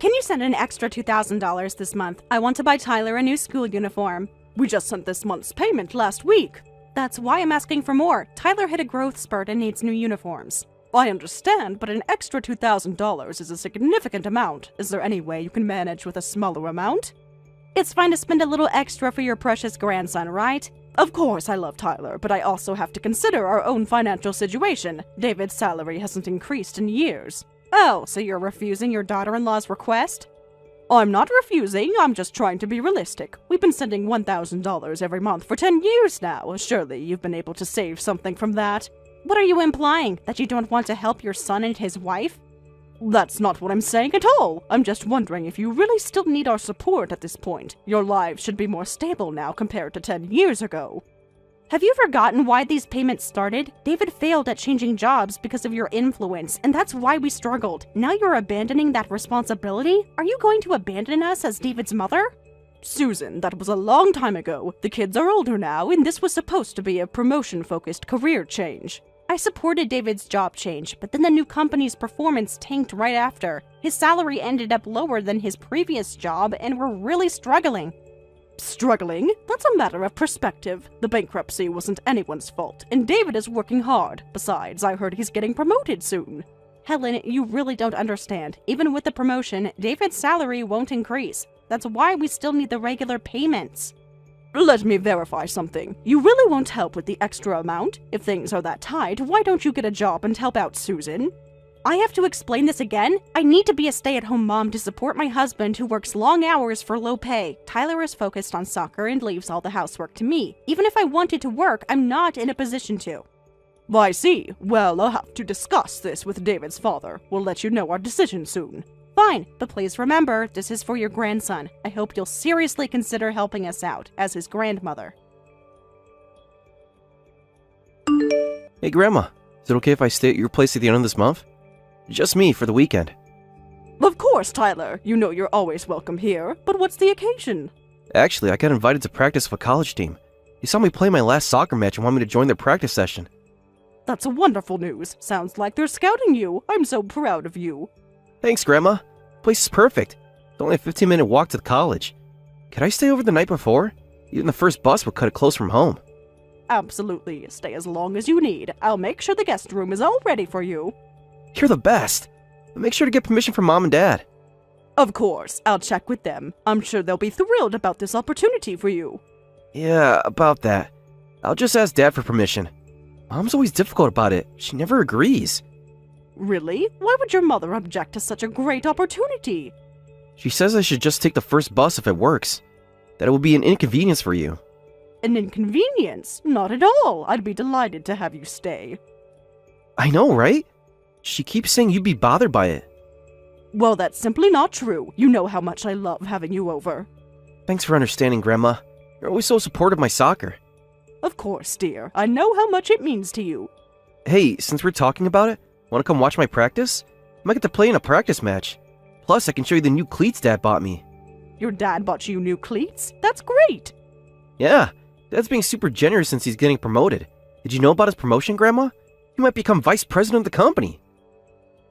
can you send an extra $2,000 this month? I want to buy Tyler a new school uniform. We just sent this month's payment last week. That's why I'm asking for more. Tyler hit a growth spurt and needs new uniforms. I understand, but an extra $2,000 is a significant amount. Is there any way you can manage with a smaller amount? It's fine to spend a little extra for your precious grandson, right? Of course I love Tyler, but I also have to consider our own financial situation. David's salary hasn't increased in years. Oh, so you're refusing your daughter-in-law's request? I'm not refusing, I'm just trying to be realistic. We've been sending $1,000 every month for 10 years now. Surely you've been able to save something from that. What are you implying? That you don't want to help your son and his wife? That's not what I'm saying at all. I'm just wondering if you really still need our support at this point. Your lives should be more stable now compared to 10 years ago. Have you forgotten why these payments started? David failed at changing jobs because of your influence, and that's why we struggled. Now you're abandoning that responsibility? Are you going to abandon us as David's mother? Susan, that was a long time ago. The kids are older now, and this was supposed to be a promotion-focused career change. I supported David's job change, but then the new company's performance tanked right after. His salary ended up lower than his previous job, and we're really struggling. Struggling? That's a matter of perspective. The bankruptcy wasn't anyone's fault, and David is working hard. Besides, I heard he's getting promoted soon. Helen, you really don't understand. Even with the promotion, David's salary won't increase. That's why we still need the regular payments. Let me verify something. You really won't help with the extra amount? If things are that tight, why don't you get a job and help out Susan? I have to explain this again? I need to be a stay-at-home mom to support my husband who works long hours for low pay. Tyler is focused on soccer and leaves all the housework to me. Even if I wanted to work, I'm not in a position to. I see. Well, I'll have to discuss this with David's father. We'll let you know our decision soon. Fine, but please remember, this is for your grandson. I hope you'll seriously consider helping us out, as his grandmother. Hey Grandma, is it okay if I stay at your place at the end of this month? Just me for the weekend. Of course, Tyler. You know you're always welcome here, but what's the occasion? Actually, I got invited to practice with a college team. They saw me play my last soccer match and want me to join their practice session. That's wonderful news. Sounds like they're scouting you. I'm so proud of you. Thanks, Grandma. The place is perfect. It's only a 15-minute walk to the college. Could I stay over the night before? Even the first bus would cut it close from home. Absolutely. Stay as long as you need. I'll make sure the guest room is all ready for you. You're the best. But make sure to get permission from Mom and Dad. Of course. I'll check with them. I'm sure they'll be thrilled about this opportunity for you. Yeah, about that. I'll just ask Dad for permission. Mom's always difficult about it. She never agrees. Really? Why would your mother object to such a great opportunity? She says I should just take the first bus if it works. That it will be an inconvenience for you. An inconvenience? Not at all. I'd be delighted to have you stay. I know, right? She keeps saying you'd be bothered by it. Well, that's simply not true. You know how much I love having you over. Thanks for understanding, Grandma. You're always so supportive of my soccer. Of course, dear. I know how much it means to you. Hey, since we're talking about it, want to come watch my practice? I might get to play in a practice match. Plus, I can show you the new cleats Dad bought me. Your dad bought you new cleats? That's great! Yeah, Dad's being super generous since he's getting promoted. Did you know about his promotion, Grandma? He might become vice president of the company.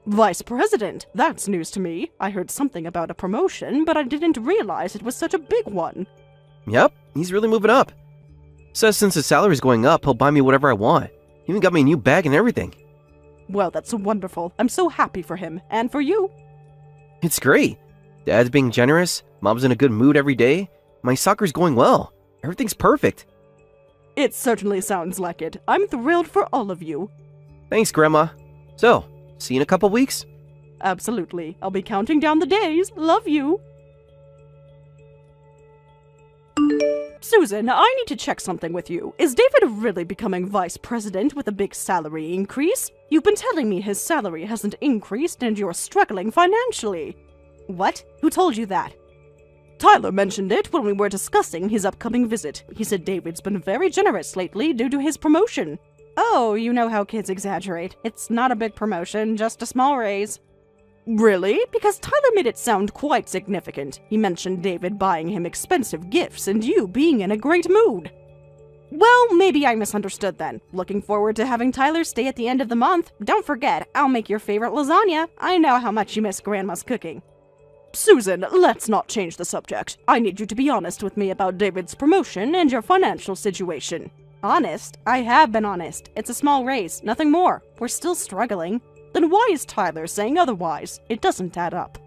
Vice president? That's news to me. I heard something about a promotion, but I didn't realize it was such a big one. Yep, he's really moving up. Says since his salary's going up, he'll buy me whatever I want. He even got me a new bag and everything. Well, that's wonderful. I'm so happy for him, and for you. It's great. Dad's being generous, Mom's in a good mood every day, my soccer's going well. Everything's perfect. It certainly sounds like it. I'm thrilled for all of you. Thanks, Grandma. So, see you in a couple weeks? Absolutely. I'll be counting down the days. Love you. Susan, I need to check something with you. Is David really becoming vice president with a big salary increase? You've been telling me his salary hasn't increased and you're struggling financially. What? Who told you that? Tyler mentioned it when we were discussing his upcoming visit. He said David's been very generous lately due to his promotion. Oh, you know how kids exaggerate. It's not a big promotion, just a small raise. Really? Because Tyler made it sound quite significant. He mentioned David buying him expensive gifts and you being in a great mood. Well, maybe I misunderstood then. Looking forward to having Tyler stay at the end of the month. Don't forget, I'll make your favorite lasagna. I know how much you miss Grandma's cooking. Susan, let's not change the subject. I need you to be honest with me about David's promotion and your financial situation. Honest? I have been honest. It's a small raise, nothing more. We're still struggling. Then why is Tyler saying otherwise? It doesn't add up.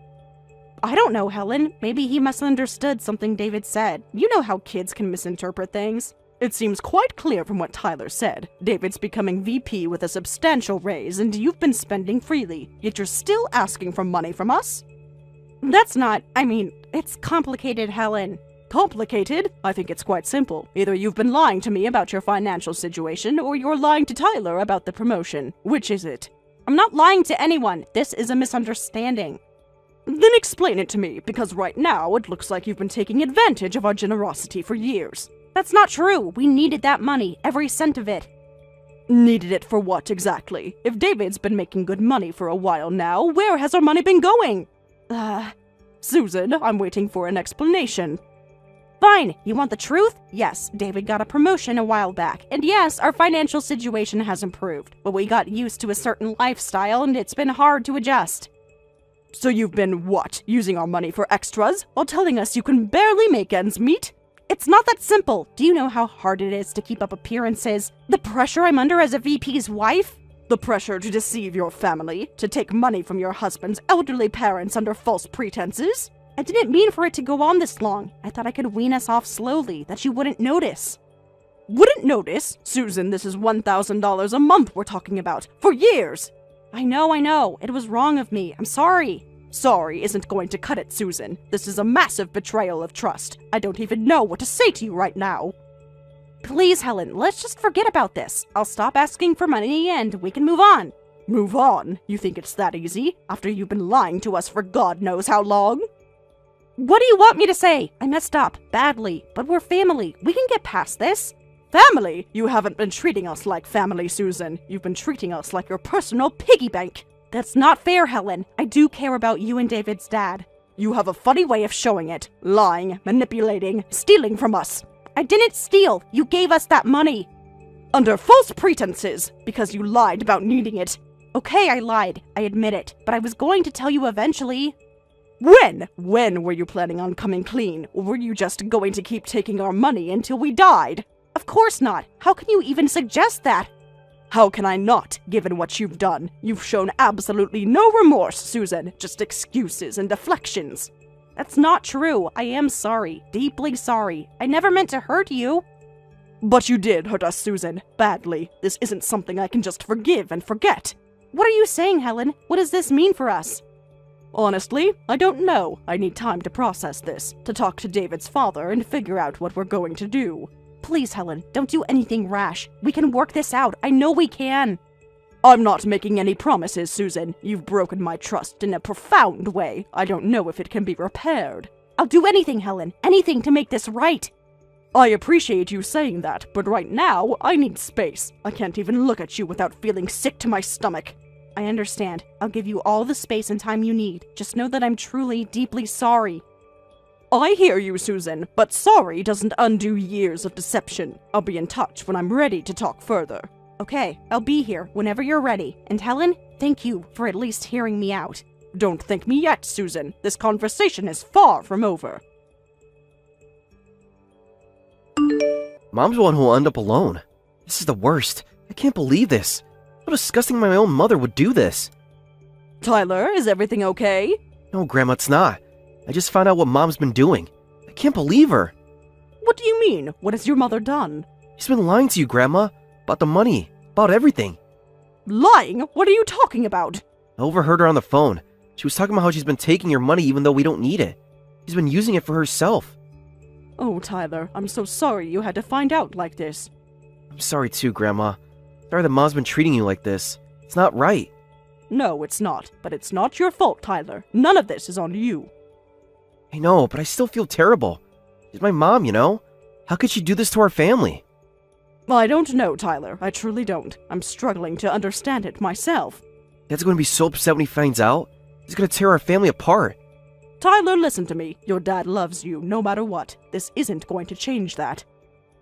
I don't know, Helen. Maybe he misunderstood something David said. You know how kids can misinterpret things. It seems quite clear from what Tyler said. David's becoming VP with a substantial raise, and you've been spending freely, yet you're still asking for money from us? That's not, it's complicated, Helen. Complicated? I think it's quite simple. Either you've been lying to me about your financial situation, or you're lying to Tyler about the promotion. Which is it? I'm not lying to anyone. This is a misunderstanding. Then explain it to me, because right now it looks like you've been taking advantage of our generosity for years. That's not true. We needed that money, every cent of it. Needed it for what exactly? If David's been making good money for a while now, where has our money been going? Susan, I'm waiting for an explanation. Fine, you want the truth? Yes, David got a promotion a while back, and yes, our financial situation has improved, but we got used to a certain lifestyle and it's been hard to adjust. So you've been, what, using our money for extras, while telling us you can barely make ends meet? It's not that simple. Do you know how hard it is to keep up appearances? The pressure I'm under as a VP's wife? The pressure to deceive your family, to take money from your husband's elderly parents under false pretenses? I didn't mean for it to go on this long. I thought I could wean us off slowly, that you wouldn't notice. Wouldn't notice? Susan, this is $1,000 a month we're talking about, for years! I know. It was wrong of me. I'm sorry. Sorry isn't going to cut it, Susan. This is a massive betrayal of trust. I don't even know what to say to you right now. Please, Helen, let's just forget about this. I'll stop asking for money and we can move on. Move on? You think it's that easy? After you've been lying to us for God knows how long? What do you want me to say? I messed up, badly, but we're family. We can get past this. Family? You haven't been treating us like family, Susan. You've been treating us like your personal piggy bank. That's not fair, Helen. I do care about you and David's dad. You have a funny way of showing it. Lying, manipulating, stealing from us. I didn't steal. You gave us that money. Under false pretenses, because you lied about needing it. Okay, I lied. I admit it. But I was going to tell you eventually. When? When were you planning on coming clean? Or were you just going to keep taking our money until we died? Of course not. How can you even suggest that? How can I not, given what you've done? You've shown absolutely no remorse, Susan. Just excuses and deflections. That's not true. I am sorry. Deeply sorry. I never meant to hurt you. But you did hurt us, Susan. Badly. This isn't something I can just forgive and forget. What are you saying, Helen? What does this mean for us? Honestly, I don't know. I need time to process this, to talk to David's father and figure out what we're going to do. Please, Helen, don't do anything rash. We can work this out. I know we can. I'm not making any promises, Susan. You've broken my trust in a profound way. I don't know if it can be repaired. I'll do anything, Helen. Anything to make this right. I appreciate you saying that, but right now, I need space. I can't even look at you without feeling sick to my stomach. I understand. I'll give you all the space and time you need. Just know that I'm truly, deeply sorry. I hear you, Susan, but sorry doesn't undo years of deception. I'll be in touch when I'm ready to talk further. Okay, I'll be here whenever you're ready. And Helen, thank you for at least hearing me out. Don't thank me yet, Susan. This conversation is far from over. Mom's the one who will end up alone. This is the worst. I can't believe this. How disgusting my own mother would do this. Tyler, is everything okay? No, Grandma, it's not. I just found out what Mom's been doing. I can't believe her. What do you mean? What has your mother done? She's been lying to you, Grandma. About the money. About everything. Lying? What are you talking about? I overheard her on the phone. She was talking about how she's been taking your money even though we don't need it. She's been using it for herself. Oh, Tyler, I'm so sorry you had to find out like this. I'm sorry too, Grandma. Sorry that Mom's been treating you like this. It's not right. No, it's not. But it's not your fault, Tyler. None of this is on you. I know, but I still feel terrible. She's my mom, you know? How could she do this to our family? I don't know, Tyler. I truly don't. I'm struggling to understand it myself. Dad's going to be so upset when he finds out. He's going to tear our family apart. Tyler, listen to me. Your dad loves you, no matter what. This isn't going to change that.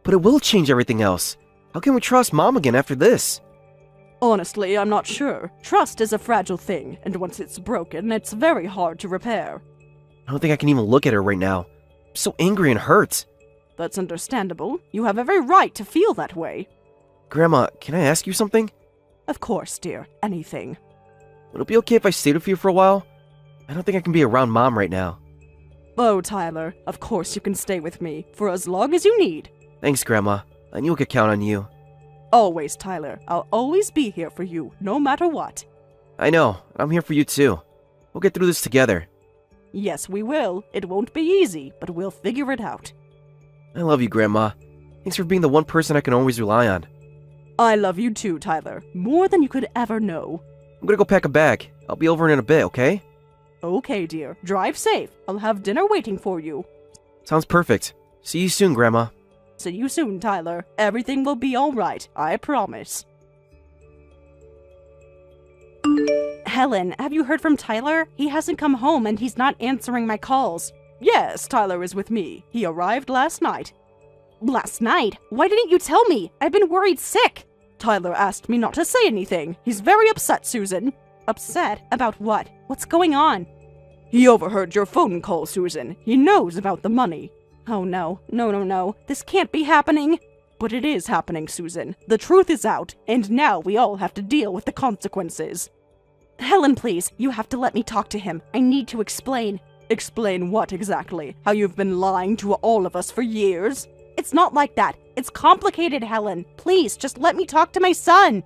But it will change everything else. How can we trust Mom again after this? Honestly, I'm not sure. Trust is a fragile thing, and once it's broken, it's very hard to repair. I don't think I can even look at her right now. I'm so angry and hurt. That's understandable. You have every right to feel that way. Grandma, can I ask you something? Of course, dear. Anything. Would it be okay if I stayed with you for a while? I don't think I can be around Mom right now. Oh, Tyler, of course you can stay with me, for as long as you need. Thanks, Grandma. I knew I could count on you. Always, Tyler. I'll always be here for you, no matter what. I know. I'm here for you too. We'll get through this together. Yes, we will. It won't be easy, but we'll figure it out. I love you, Grandma. Thanks for being the one person I can always rely on. I love you too, Tyler. More than you could ever know. I'm gonna go pack a bag. I'll be over in a bit, okay? Okay, dear. Drive safe. I'll have dinner waiting for you. Sounds perfect. See you soon, Grandma. See you soon, Tyler. Everything will be alright, I promise. Helen, have you heard from Tyler? He hasn't come home and he's not answering my calls. Yes, Tyler is with me. He arrived last night. Last night? Why didn't you tell me? I've been worried sick. Tyler asked me not to say anything. He's very upset, Susan. Upset? About what? What's going on? He overheard your phone call, Susan. He knows about the money. Oh no. No. This can't be happening. But it is happening, Susan. The truth is out, and now we all have to deal with the consequences. Helen, please, you have to let me talk to him. I need to explain. Explain what exactly? How you've been lying to all of us for years? It's not like that. It's complicated, Helen. Please, just let me talk to my son.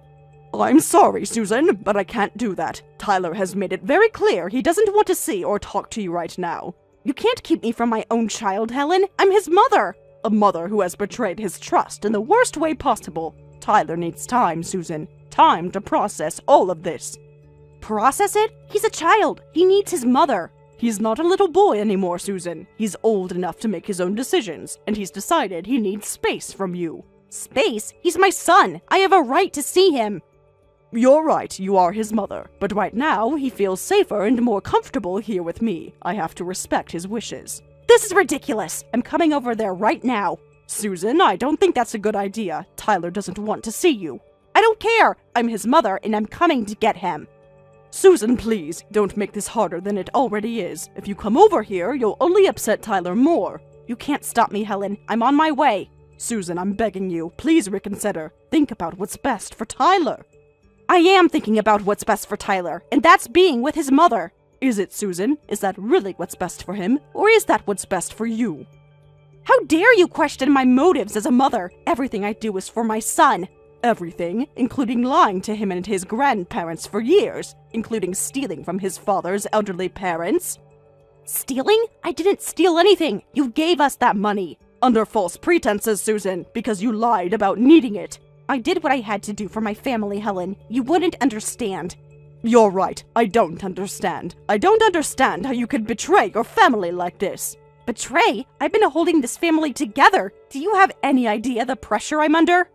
I'm sorry, Susan, but I can't do that. Tyler has made it very clear he doesn't want to see or talk to you right now. You can't keep me from my own child, Helen. I'm his mother. A mother who has betrayed his trust in the worst way possible. Tyler needs time, Susan. Time to process all of this. Process it? He's a child. He needs his mother. He's not a little boy anymore, Susan. He's old enough to make his own decisions, and he's decided he needs space from you. Space? He's my son. I have a right to see him. You're right, you are his mother. But right now, he feels safer and more comfortable here with me. I have to respect his wishes. This is ridiculous. I'm coming over there right now. Susan, I don't think that's a good idea. Tyler doesn't want to see you. I don't care. I'm his mother, and I'm coming to get him. Susan, please, don't make this harder than it already is. If you come over here, you'll only upset Tyler more. You can't stop me, Helen. I'm on my way. Susan, I'm begging you, please reconsider. Think about what's best for Tyler. I am thinking about what's best for Tyler, and that's being with his mother. Is it, Susan? Is that really what's best for him, or is that what's best for you? How dare you question my motives as a mother? Everything I do is for my son. Everything, including lying to him and his grandparents for years, including stealing from his father's elderly parents. Stealing? I didn't steal anything. You gave us that money. Under false pretenses, Susan, because you lied about needing it. I did what I had to do for my family, Helen. You wouldn't understand. You're right. I don't understand. I don't understand how you could betray your family like this. Betray? I've been holding this family together. Do you have any idea the pressure I'm under?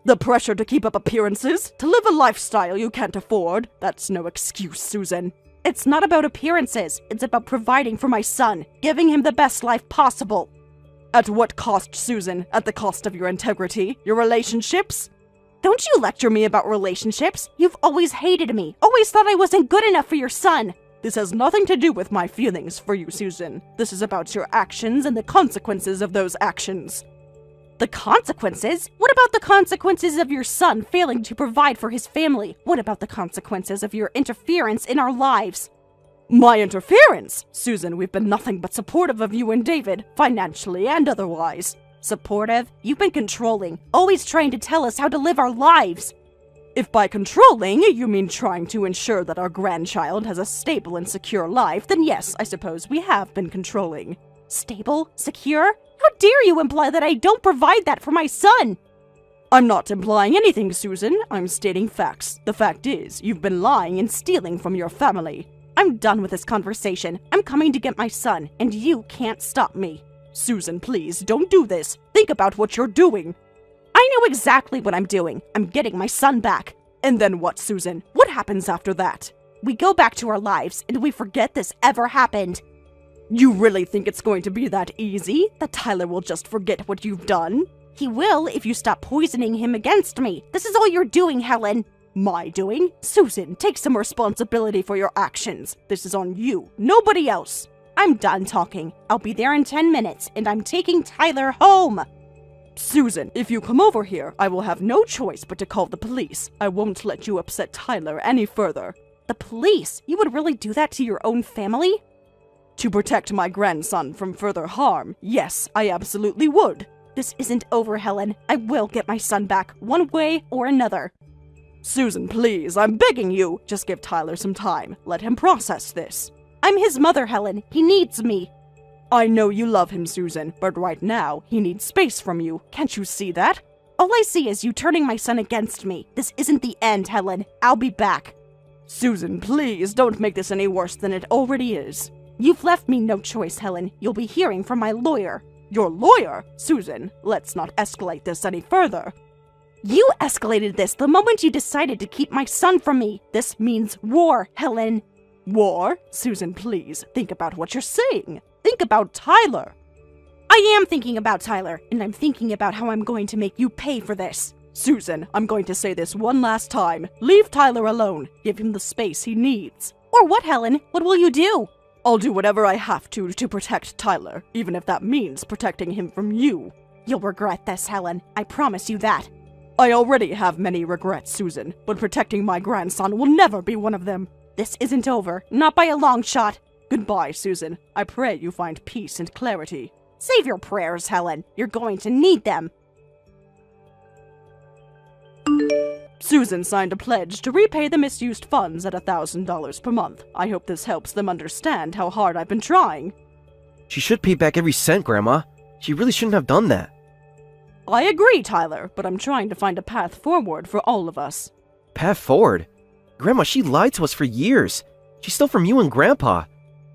The pressure to keep up appearances, to live a lifestyle you can't afford. That's no excuse, Susan. It's not about appearances. It's about providing for my son, giving him the best life possible. At what cost, Susan? At the cost of your integrity, your relationships? Don't you lecture me about relationships. You've always hated me, always thought I wasn't good enough for your son. This has nothing to do with my feelings for you, Susan. This is about your actions and the consequences of those actions. The consequences? What about the consequences of your son failing to provide for his family? What about the consequences of your interference in our lives? My interference? Susan, we've been nothing but supportive of you and David, financially and otherwise. Supportive? You've been controlling, always trying to tell us how to live our lives. If by controlling you mean trying to ensure that our grandchild has a stable and secure life, then yes, I suppose we have been controlling. Stable? Secure? How dare you imply that I don't provide that for my son? I'm not implying anything, Susan. I'm stating facts. The fact is, you've been lying and stealing from your family. I'm done with this conversation. I'm coming to get my son, and you can't stop me. Susan, please, don't do this. Think about what you're doing. I know exactly what I'm doing. I'm getting my son back. And then what, Susan? What happens after that? We go back to our lives, and we forget this ever happened. You really think it's going to be that easy? That Tyler will just forget what you've done? He will if you stop poisoning him against me. This is all you're doing, Helen. My doing? Susan, take some responsibility for your actions. This is on you, nobody else. I I'm done talking. I'll be there in 10 minutes, and I'm taking Tyler home. Susan, if you come over here, I will have no choice but to call the police. I won't let you upset Tyler any further. The police? You would really do that to your own family? To protect my grandson from further harm, yes, I absolutely would. This isn't over, Helen. I will get my son back, one way or another. Susan, please, I'm begging you. Just give Tyler some time. Let him process this. I'm his mother, Helen. He needs me. I know you love him, Susan, but right now, he needs space from you. Can't you see that? All I see is you turning my son against me. This isn't the end, Helen. I'll be back. Susan, please, don't make this any worse than it already is. You've left me no choice, Helen. You'll be hearing from my lawyer. Your lawyer? Susan, let's not escalate this any further. You escalated this the moment you decided to keep my son from me. This means war, Helen. War? Susan, please, think about what you're saying. Think about Tyler. I am thinking about Tyler, and I'm thinking about how I'm going to make you pay for this. Susan, I'm going to say this one last time. Leave Tyler alone. Give him the space he needs. Or what, Helen? What will you do? I'll do whatever I have to protect Tyler, even if that means protecting him from you. You'll regret this, Helen. I promise you that. I already have many regrets, Susan, but protecting my grandson will never be one of them. This isn't over, not by a long shot. Goodbye, Susan. I pray you find peace and clarity. Save your prayers, Helen. You're going to need them. Susan signed a pledge to repay the misused funds at $1,000 per month. I hope this helps them understand how hard I've been trying. She should pay back every cent, Grandma. She really shouldn't have done that. I agree, Tyler, but I'm trying to find a path forward for all of us. Path forward? Grandma, she lied to us for years. She stole from you and Grandpa.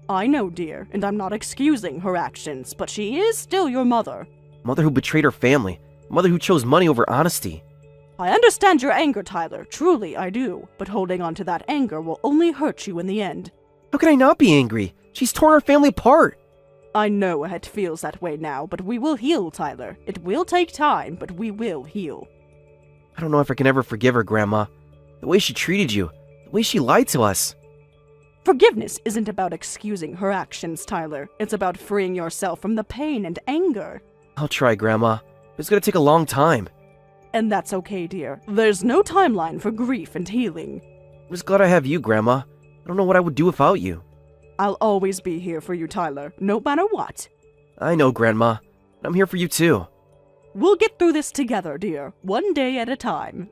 I know, dear, and I'm not excusing her actions, but she is still your mother. Mother who betrayed her family. Mother who chose money over honesty. I understand your anger, Tyler. Truly, I do. But holding on to that anger will only hurt you in the end. How can I not be angry? She's torn our family apart. I know it feels that way now, but we will heal, Tyler. It will take time, but we will heal. I don't know if I can ever forgive her, Grandma. The way she treated you. The way she lied to us. Forgiveness isn't about excusing her actions, Tyler. It's about freeing yourself from the pain and anger. I'll try, Grandma. But it's gonna take a long time. And that's okay, dear. There's no timeline for grief and healing. I'm just glad I have you, Grandma. I don't know what I would do without you. I'll always be here for you, Tyler, no matter what. I know, Grandma. I'm here for you, too. We'll get through this together, dear. One day at a time.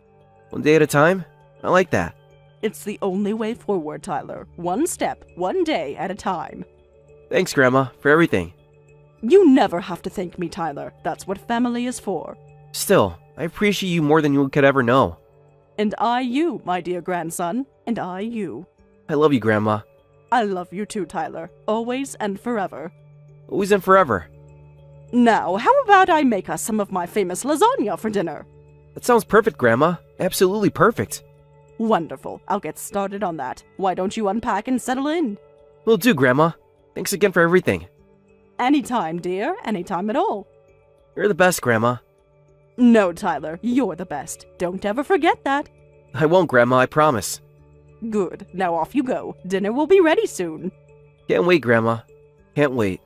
One day at a time? I like that. It's the only way forward, Tyler. One step, one day at a time. Thanks, Grandma, for everything. You never have to thank me, Tyler. That's what family is for. Still, I appreciate you more than you could ever know. And I you, my dear grandson. And I you. I love you, Grandma. I love you too, Tyler. Always and forever. Always and forever. Now, how about I make us some of my famous lasagna for dinner? That sounds perfect, Grandma. Absolutely perfect. Wonderful. I'll get started on that. Why don't you unpack and settle in? Will do, Grandma. Thanks again for everything. Anytime, dear. Anytime at all. You're the best, Grandma. No, Tyler. You're the best. Don't ever forget that. I won't, Grandma, I promise. Good. Now off you go. Dinner will be ready soon. Can't wait, Grandma. Can't wait.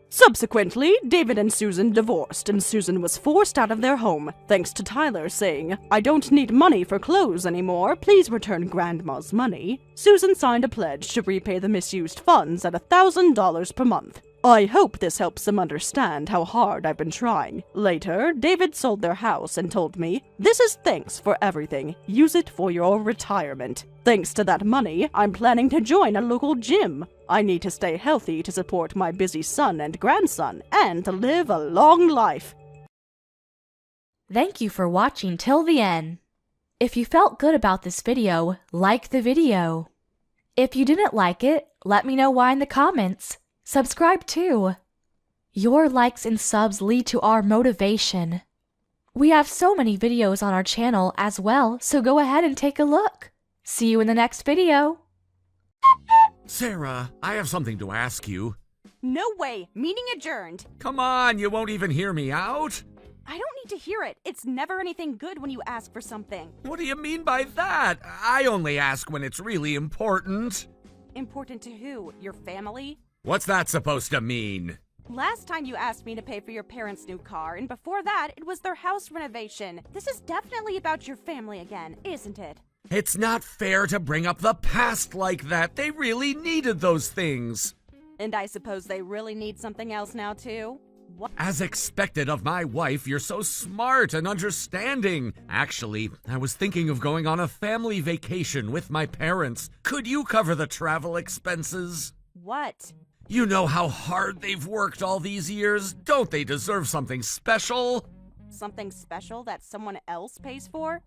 Subsequently, David and Susan divorced, and Susan was forced out of their home, thanks to Tyler saying, "I don't need money for clothes anymore, please return Grandma's money." Susan signed a pledge to repay the misused funds at $1,000 per month. I hope this helps them understand how hard I've been trying. Later, David sold their house and told me, "This is thanks for everything. Use it for your retirement." Thanks to that money, I'm planning to join a local gym. I need to stay healthy to support my busy son and grandson, and to live a long life. Thank you for watching till the end. If you felt good about this video, like the video. If you didn't like it, let me know why in the comments. Subscribe too. Your likes and subs lead to our motivation. We have so many videos on our channel as well, so go ahead and take a look. See you in the next video. Sarah, I have something to ask you. No way. Meeting adjourned. Come on, you won't even hear me out? I don't need to hear it. It's never anything good when you ask for something. What do you mean by that? I only ask when it's really important. Important to who? Your family? What's that supposed to mean? Last time you asked me to pay for your parents' new car, and before that, it was their house renovation. This is definitely about your family again, isn't it? It's not fair to bring up the past like that. They really needed those things. And I suppose they really need something else now, too? What? As expected of my wife, you're so smart and understanding. Actually, I was thinking of going on a family vacation with my parents. Could you cover the travel expenses? What? You know how hard they've worked all these years. Don't they deserve something special? Something special that someone else pays for?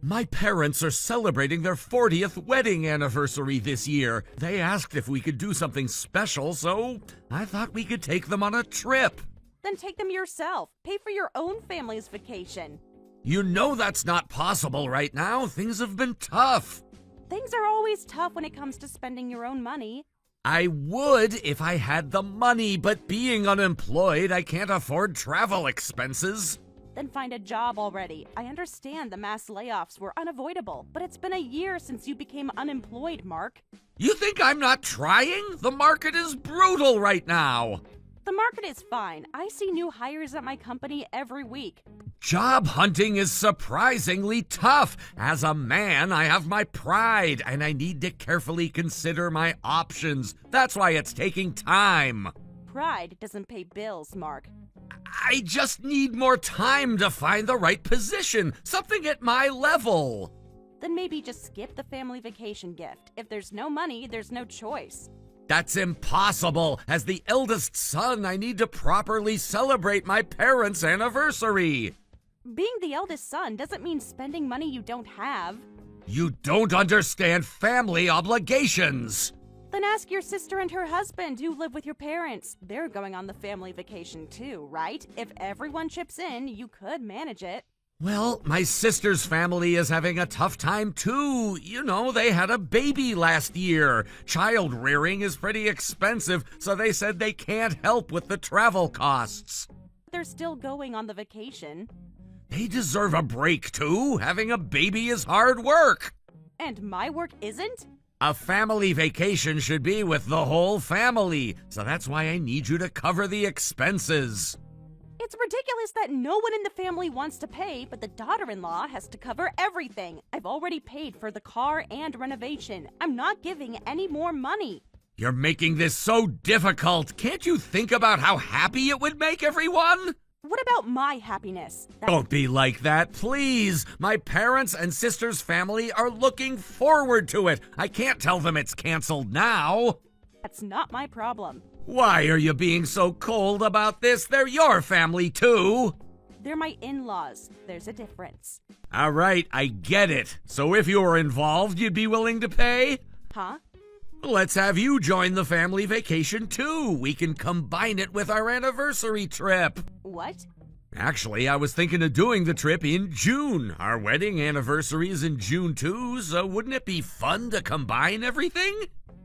My parents are celebrating their 40th wedding anniversary this year. They asked if we could do something special, so I thought we could take them on a trip. Then take them yourself. Pay for your own family's vacation. You know that's not possible right now. Things have been tough. Things are always tough when it comes to spending your own money. I would if I had the money, but being unemployed, I can't afford travel expenses. Then find a job already. I understand the mass layoffs were unavoidable, but it's been a year since you became unemployed, Mark. You think I'm not trying? The market is brutal right now. The market is fine. I see new hires at my company every week. Job hunting is surprisingly tough. As a man, I have my pride, and I need to carefully consider my options. That's why it's taking time. Pride doesn't pay bills, Mark. I just need more time to find the right position, something at my level. Then maybe just skip the family vacation gift. If there's no money, there's no choice. That's impossible. As the eldest son, I need to properly celebrate my parents' anniversary. Being the eldest son doesn't mean spending money you don't have. You don't understand family obligations. Then ask your sister and her husband who live with your parents. They're going on the family vacation too, right? If everyone chips in, you could manage it. Well, my sister's family is having a tough time too. You know, they had a baby last year. Child rearing is pretty expensive, so they said they can't help with the travel costs. They're still going on the vacation. They deserve a break too. Having a baby is hard work. And my work isn't? A family vacation should be with the whole family, so that's why I need you to cover the expenses. It's ridiculous that no one in the family wants to pay, but the daughter-in-law has to cover everything. I've already paid for the car and renovation. I'm not giving any more money. You're making this so difficult. Can't you think about how happy it would make everyone? What about my happiness? Don't be like that, please. My parents and sister's family are looking forward to it. I can't tell them it's canceled now. That's not my problem. Why are you being so cold about this? They're your family too. They're my in-laws. There's a difference. All right, I get it. So if you were involved, you'd be willing to pay? Huh? Let's have you join the family vacation too. We can combine it with our anniversary trip. What? Actually, I was thinking of doing the trip in June. Our wedding anniversary is in June too, so wouldn't it be fun to combine everything?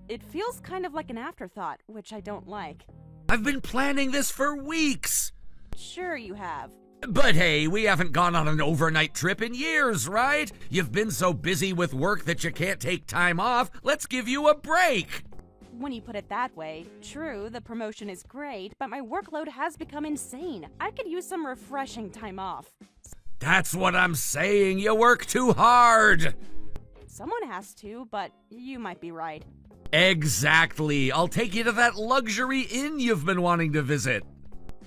It feels kind of like an afterthought, which I don't like. I've been planning this for weeks. Sure you have. But hey, we haven't gone on an overnight trip in years, right? You've been so busy with work that you can't take time off. Let's give you a break. When you put it that way, true, the promotion is great, but my workload has become insane. I could use some refreshing time off. That's what I'm saying. You work too hard. Someone has to, but you might be right. Exactly. I'll take you to that luxury inn you've been wanting to visit.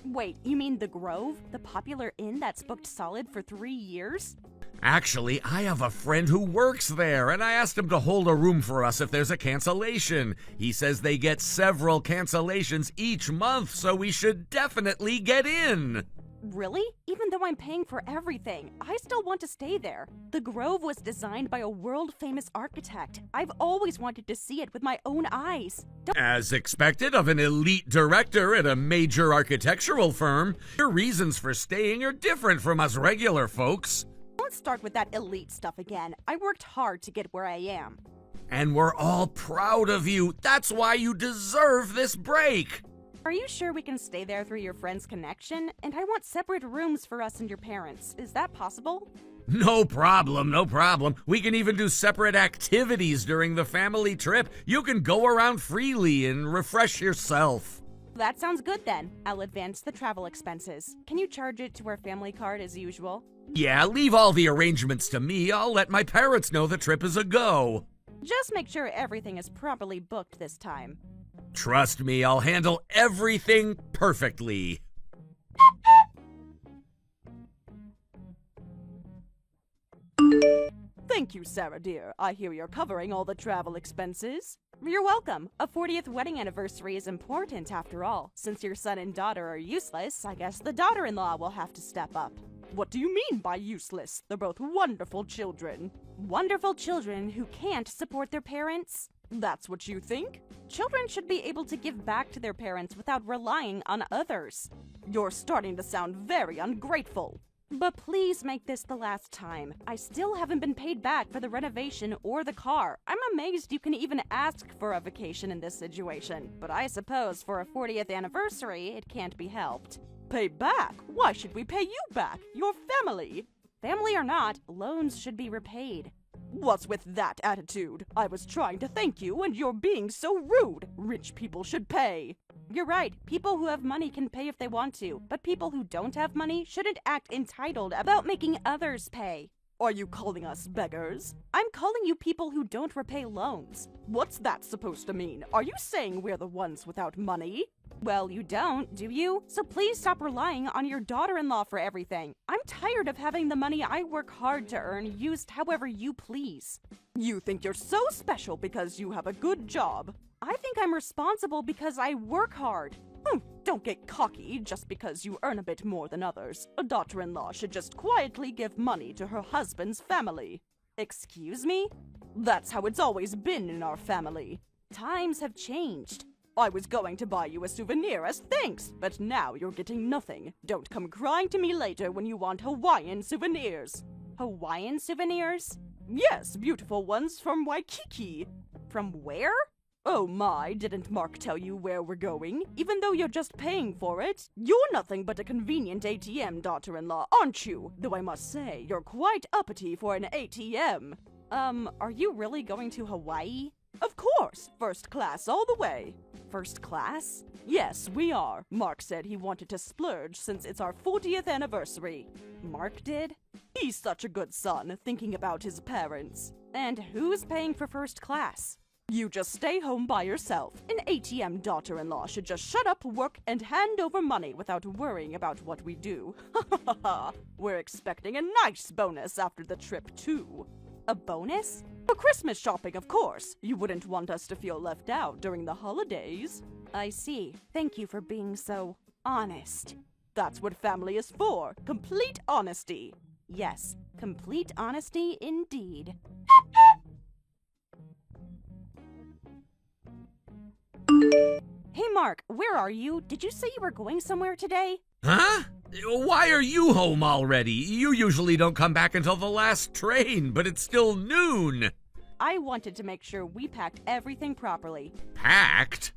Wait, you mean the Grove? The popular inn that's booked solid for 3 years? Actually, I have a friend who works there, and I asked him to hold a room for us if there's a cancellation. He says they get several cancellations each month, so we should definitely get in. Really? Even though I'm paying for everything, I still want to stay there. The Grove was designed by a world-famous architect. I've always wanted to see it with my own eyes. As expected of an elite director at a major architectural firm, your reasons for staying are different from us regular folks. Don't start with that elite stuff again. I worked hard to get where I am. And we're all proud of you. That's why you deserve this break. Are you sure we can stay there through your friend's connection? And I want separate rooms for us and your parents. Is that possible? No problem, no problem. We can even do separate activities during the family trip. You can go around freely and refresh yourself. That sounds good then. I'll advance the travel expenses. Can you charge it to our family card as usual? Yeah, leave all the arrangements to me. I'll let my parents know the trip is a go. Just make sure everything is properly booked this time. Trust me, I'll handle everything perfectly. Thank you, Sarah dear. I hear you're covering all the travel expenses. You're welcome. A 40th wedding anniversary is important after all. Since your son and daughter are useless, I guess the daughter-in-law will have to step up. What do you mean by useless? They're both wonderful children. Wonderful children who can't support their parents? That's what you think? Children should be able to give back to their parents without relying on others. You're starting to sound very ungrateful. But please make this the last time. I still haven't been paid back for the renovation or the car. I'm amazed you can even ask for a vacation in this situation. But I suppose for a 40th anniversary, it can't be helped. Pay back? Why should we pay you back? Your family. Family or not, loans should be repaid. What's with that attitude? I was trying to thank you and you're being so rude. Rich people should pay. You're right. People who have money can pay if they want to, but people who don't have money shouldn't act entitled about making others pay. Are you calling us beggars? I'm calling you people who don't repay loans. What's that supposed to mean? Are you saying we're the ones without money? Well, you don't, do you? So please stop relying on your daughter-in-law for everything. I'm tired of having the money I work hard to earn used however you please. You think you're so special because you have a good job. I think I'm responsible because I work hard. Don't get cocky just because you earn a bit more than others. A daughter-in-law should just quietly give money to her husband's family. Excuse me? That's how it's always been in our family. Times have changed. I was going to buy you a souvenir as thanks, but now you're getting nothing. Don't come crying to me later when you want Hawaiian souvenirs. Hawaiian souvenirs? Yes, beautiful ones from Waikiki. From where? Oh my, didn't Mark tell you where we're going? Even though you're just paying for it? You're nothing but a convenient ATM daughter-in-law, aren't you? Though I must say, you're quite uppity for an ATM. Are you really going to Hawaii? Of course, first class all the way. First class? Yes, we are. Mark said he wanted to splurge since it's our 40th anniversary. Mark did? He's such a good son, thinking about his parents. And who's paying for first class? You just stay home by yourself. An ATM daughter-in-law should just shut up, work, and hand over money without worrying about what we do. We're expecting a nice bonus after the trip, too. A bonus? For Christmas shopping, of course. You wouldn't want us to feel left out during the holidays. I see. Thank you for being so honest. That's what family is for. Complete honesty. Yes, complete honesty indeed. Hey Mark, where are you? Did you say you were going somewhere today? Huh? Why are you home already? You usually don't come back until the last train, but it's still noon. I wanted to make sure we packed everything properly. Packed?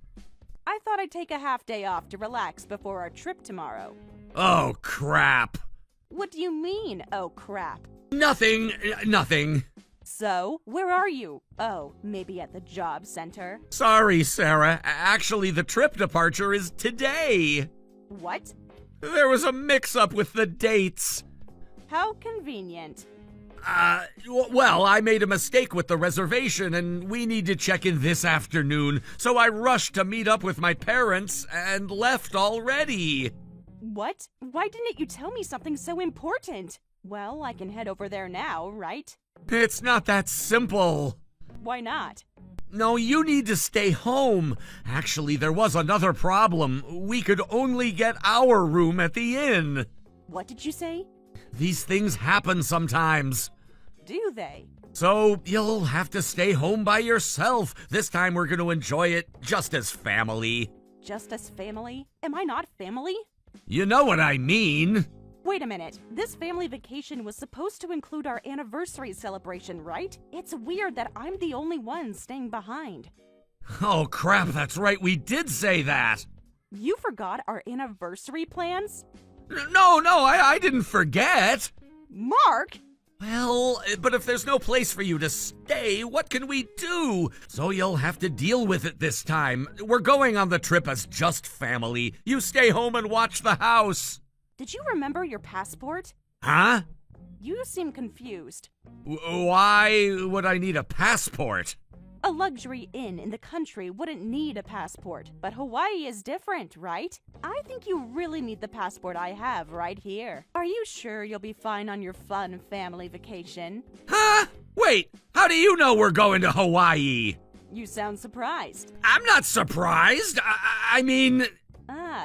I thought I'd take a half day off to relax before our trip tomorrow. Oh, crap. What do you mean, oh crap? Nothing. So, where are you? Oh, maybe at the job center? Sorry, Sarah. Actually, the trip departure is today. What? There was a mix-up with the dates. How convenient. Well, I made a mistake with the reservation, and we need to check in this afternoon, so I rushed to meet up with my parents and left already. What? Why didn't you tell me something so important? Well, I can head over there now, right? It's not that simple. Why not? No, you need to stay home. Actually, there was another problem. We could only get our room at the inn. What did you say? These things happen sometimes. Do they? So, you'll have to stay home by yourself. This time we're going to enjoy it just as family. Just as family? Am I not family? You know what I mean. Wait a minute. This family vacation was supposed to include our anniversary celebration, right? It's weird that I'm the only one staying behind. Oh, crap, that's right. We did say that. You forgot our anniversary plans? No, I didn't forget. Mark! Well, but if there's no place for you to stay, what can we do? So you'll have to deal with it this time. We're going on the trip as just family. You stay home and watch the house. Did you remember your passport? Huh? You seem confused. Why would I need a passport? A luxury inn in the country wouldn't need a passport, but Hawaii is different, right? I think you really need the passport I have right here. Are you sure you'll be fine on your fun family vacation? Huh? Wait, how do you know we're going to Hawaii? You sound surprised. I'm not surprised. I mean...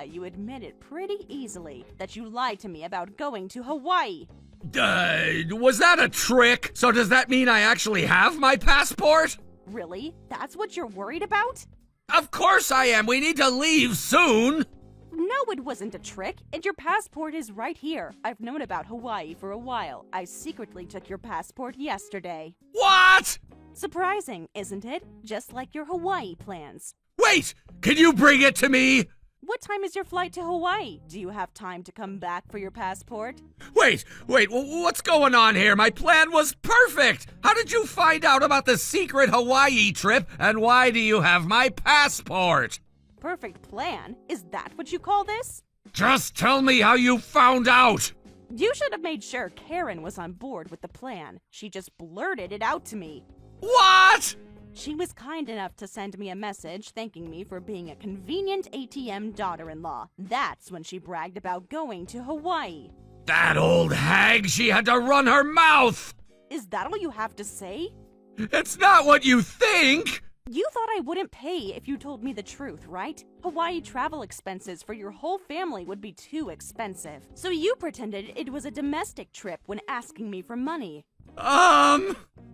You admit it pretty easily that you lied to me about going to Hawaii. Was that a trick? So does that mean I actually have my passport? Really? That's what you're worried about? Of course I am. We need to leave soon. No, it wasn't a trick, and your passport is right here. I've known about Hawaii for a while. I secretly took your passport yesterday. What? Surprising, isn't it? Just like your Hawaii plans. Wait! Can you bring it to me? What time is your flight to Hawaii? Do you have time to come back for your passport? Wait, what's going on here? My plan was perfect! How did you find out about the secret Hawaii trip, and why do you have my passport? Perfect plan? Is that what you call this? Just tell me how you found out! You should have made sure Karen was on board with the plan. She just blurted it out to me. What? She was kind enough to send me a message thanking me for being a convenient ATM daughter-in-law. That's when she bragged about going to Hawaii. That old hag, she had to run her mouth! Is that all you have to say? It's not what you think! You thought I wouldn't pay if you told me the truth, right? Hawaii travel expenses for your whole family would be too expensive. So you pretended it was a domestic trip when asking me for money.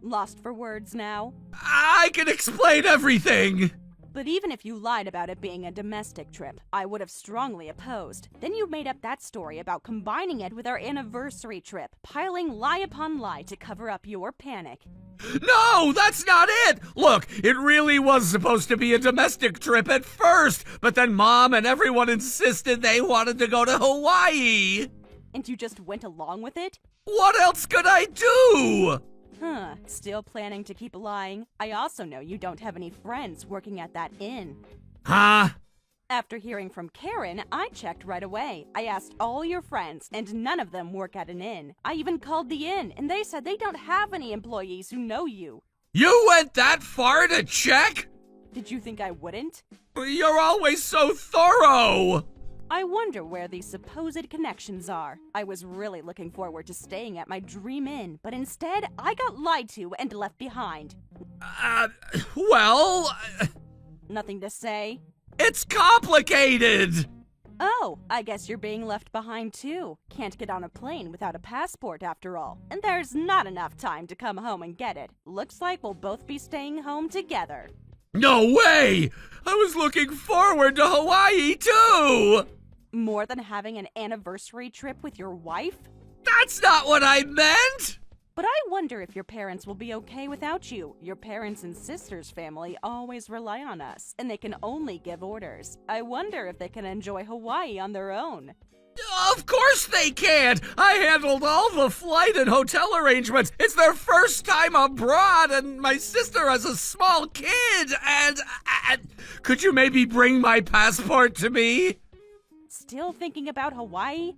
Lost for words now? I can explain everything! But even if you lied about it being a domestic trip, I would have strongly opposed. Then you made up that story about combining it with our anniversary trip, piling lie upon lie to cover up your panic. No, that's not it! Look, it really was supposed to be a domestic trip at first, but then Mom and everyone insisted they wanted to go to Hawaii! And you just went along with it? What else could I do? Still planning to keep lying? I also know you don't have any friends working at that inn. Huh? After hearing from Karen, I checked right away. I asked all your friends, and none of them work at an inn. I even called the inn, and they said they don't have any employees who know you. You went that far to check? Did you think I wouldn't? You're always so thorough! I wonder where these supposed connections are. I was really looking forward to staying at my dream inn, but instead, I got lied to and left behind. Well... Nothing to say? It's complicated! Oh, I guess you're being left behind too. Can't get on a plane without a passport after all. And there's not enough time to come home and get it. Looks like we'll both be staying home together. No way! I was looking forward to Hawaii too! More than having an anniversary trip with your wife? That's not what I meant! But I wonder if your parents will be okay without you. Your parents' and sister's family always rely on us, and they can only give orders. I wonder if they can enjoy Hawaii on their own. Of course they can't! I handled all the flight and hotel arrangements. It's their first time abroad, and my sister has a small kid, and could you maybe bring my passport to me? Still thinking about Hawaii?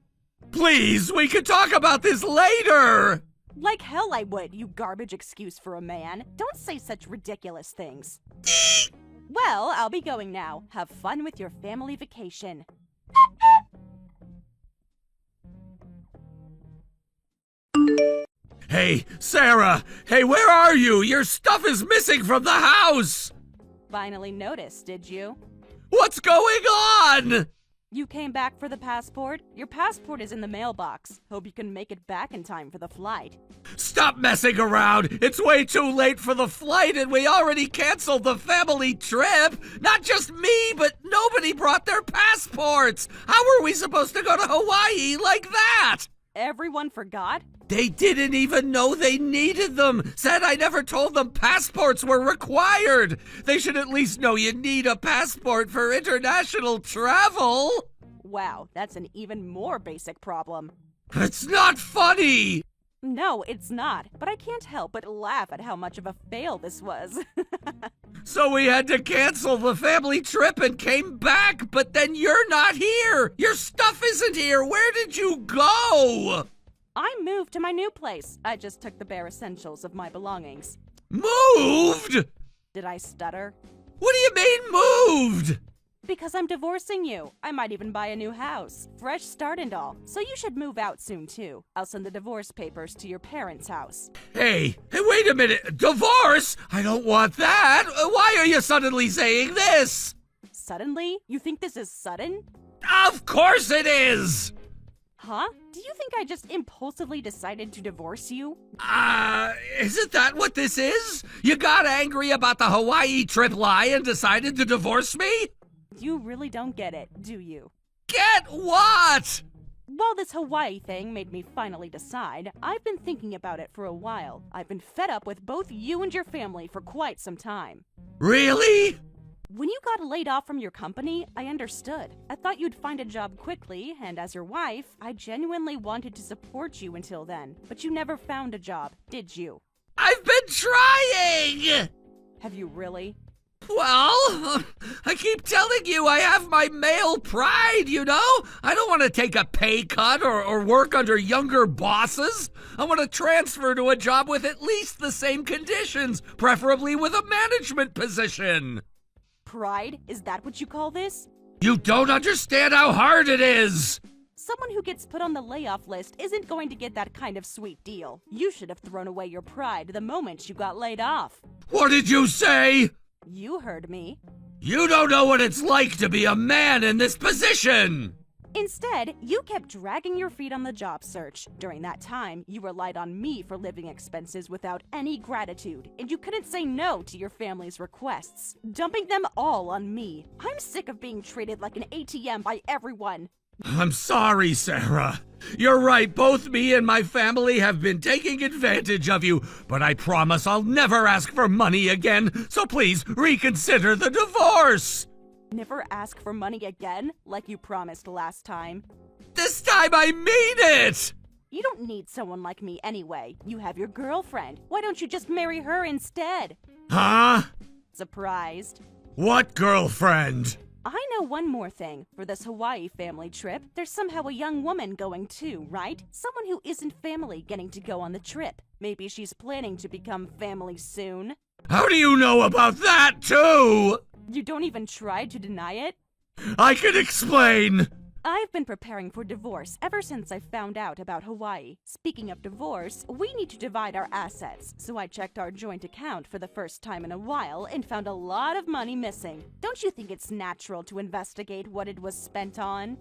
Please, we could talk about this later! Like hell I would, you garbage excuse for a man. Don't say such ridiculous things. Well, I'll be going now. Have fun with your family vacation. Hey, Sarah! Hey, where are you? Your stuff is missing from the house! Finally noticed, did you? What's going on? You came back for the passport? Your passport is in the mailbox. Hope you can make it back in time for the flight. Stop messing around! It's way too late for the flight and we already canceled the family trip! Not just me, but nobody brought their passports! How were we supposed to go to Hawaii like that? Everyone forgot? They didn't even know they needed them! Said I never told them passports were required! They should at least know you need a passport for international travel! Wow, that's an even more basic problem. It's not funny! No, it's not, but I can't help but laugh at how much of a fail this was. So we had to cancel the family trip and came back, but then you're not here! Your stuff isn't here! Where did you go? I moved to my new place. I just took the bare essentials of my belongings. Moved? Did I stutter? What do you mean moved? Because I'm divorcing you. I might even buy a new house. Fresh start and all. So you should move out soon, too. I'll send the divorce papers to your parents' house. Hey, wait a minute. Divorce? I don't want that. Why are you suddenly saying this? Suddenly? You think this is sudden? Of course it is! Huh? Do you think I just impulsively decided to divorce you? Isn't that what this is? You got angry about the Hawaii trip lie and decided to divorce me? You really don't get it, do you? Get what? While this Hawaii thing made me finally decide, I've been thinking about it for a while. I've been fed up with both you and your family for quite some time. Really? When you got laid off from your company, I understood. I thought you'd find a job quickly, and as your wife, I genuinely wanted to support you until then. But you never found a job, did you? I've been trying! Have you really? Well, I keep telling you I have my male pride, you know? I don't want to take a pay cut or work under younger bosses. I want to transfer to a job with at least the same conditions, preferably with a management position. Pride? Is that what you call this? You don't understand how hard it is! Someone who gets put on the layoff list isn't going to get that kind of sweet deal. You should have thrown away your pride the moment you got laid off. What did you say? You heard me. You don't know what it's like to be a man in this position! Instead, you kept dragging your feet on the job search. During that time, you relied on me for living expenses without any gratitude, and you couldn't say no to your family's requests, dumping them all on me. I'm sick of being treated like an ATM by everyone. I'm sorry, Sarah. You're right, both me and my family have been taking advantage of you, but I promise I'll never ask for money again, so please reconsider the divorce! Never ask for money again, like you promised last time. This time I mean it! You don't need someone like me anyway. You have your girlfriend. Why don't you just marry her instead? Huh? Surprised? What girlfriend? I know one more thing. For this Hawaii family trip, there's somehow a young woman going too, right? Someone who isn't family getting to go on the trip. Maybe she's planning to become family soon. How do you know about that, too? You don't even try to deny it? I can explain. I've been preparing for divorce ever since I found out about Hawaii. Speaking of divorce, we need to divide our assets, so I checked our joint account for the first time in a while and found a lot of money missing. Don't you think it's natural to investigate what it was spent on?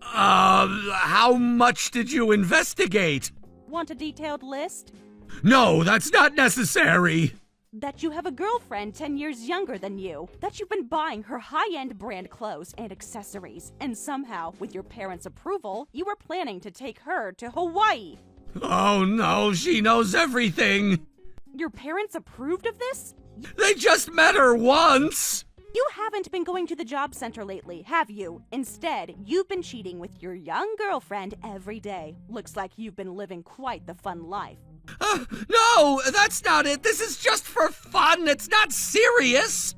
How much did you investigate? Want a detailed list? No, that's not necessary. That you have a girlfriend 10 years younger than you, that you've been buying her high-end brand clothes and accessories, and somehow, with your parents' approval, you were planning to take her to Hawaii. Oh no, she knows everything. Your parents approved of this? They just met her once. You haven't been going to the job center lately, have you? Instead, you've been cheating with your young girlfriend every day. Looks like you've been living quite the fun life. No, that's not it. This is just for fun. It's not serious.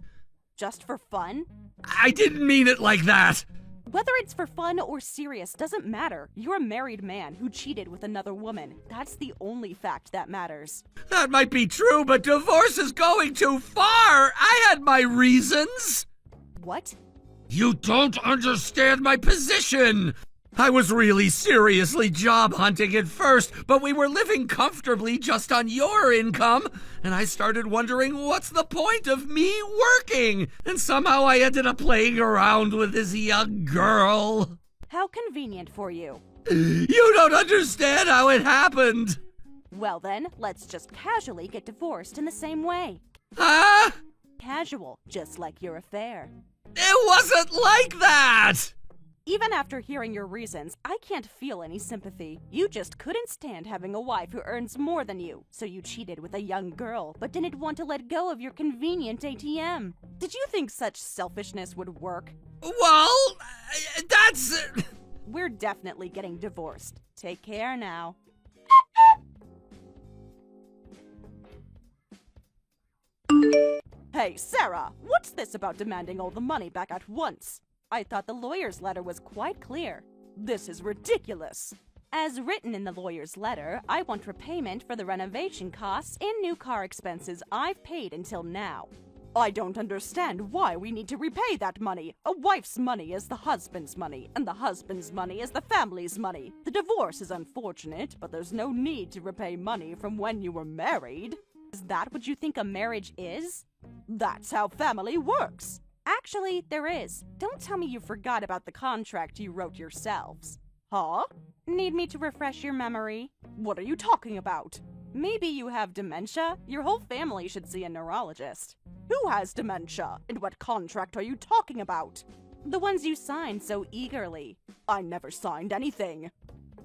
Just for fun? I didn't mean it like that. Whether it's for fun or serious doesn't matter. You're a married man who cheated with another woman. That's the only fact that matters. That might be true, but divorce is going too far. I had my reasons. What? You don't understand my position. I was really seriously job hunting at first, but we were living comfortably just on your income, and I started wondering what's the point of me working, and somehow I ended up playing around with this young girl. How convenient for you. You don't understand how it happened. Well then, let's just casually get divorced in the same way. Huh? Casual, just like your affair. It wasn't like that! Even after hearing your reasons, I can't feel any sympathy. You just couldn't stand having a wife who earns more than you, so you cheated with a young girl, but didn't want to let go of your convenient ATM. Did you think such selfishness would work? Well, that's... We're definitely getting divorced. Take care now. Hey, Sarah, what's this about demanding all the money back at once? I thought the lawyer's letter was quite clear. This is ridiculous. As written in the lawyer's letter, I want repayment for the renovation costs and new car expenses I've paid until now. I don't understand why we need to repay that money. A wife's money is the husband's money, and the husband's money is the family's money. The divorce is unfortunate, but there's no need to repay money from when you were married. Is that what you think a marriage is? That's how family works. Actually, there is. Don't tell me you forgot about the contract you wrote yourselves. Huh? Need me to refresh your memory? What are you talking about? Maybe you have dementia? Your whole family should see a neurologist. Who has dementia? And what contract are you talking about? The ones you signed so eagerly. I never signed anything.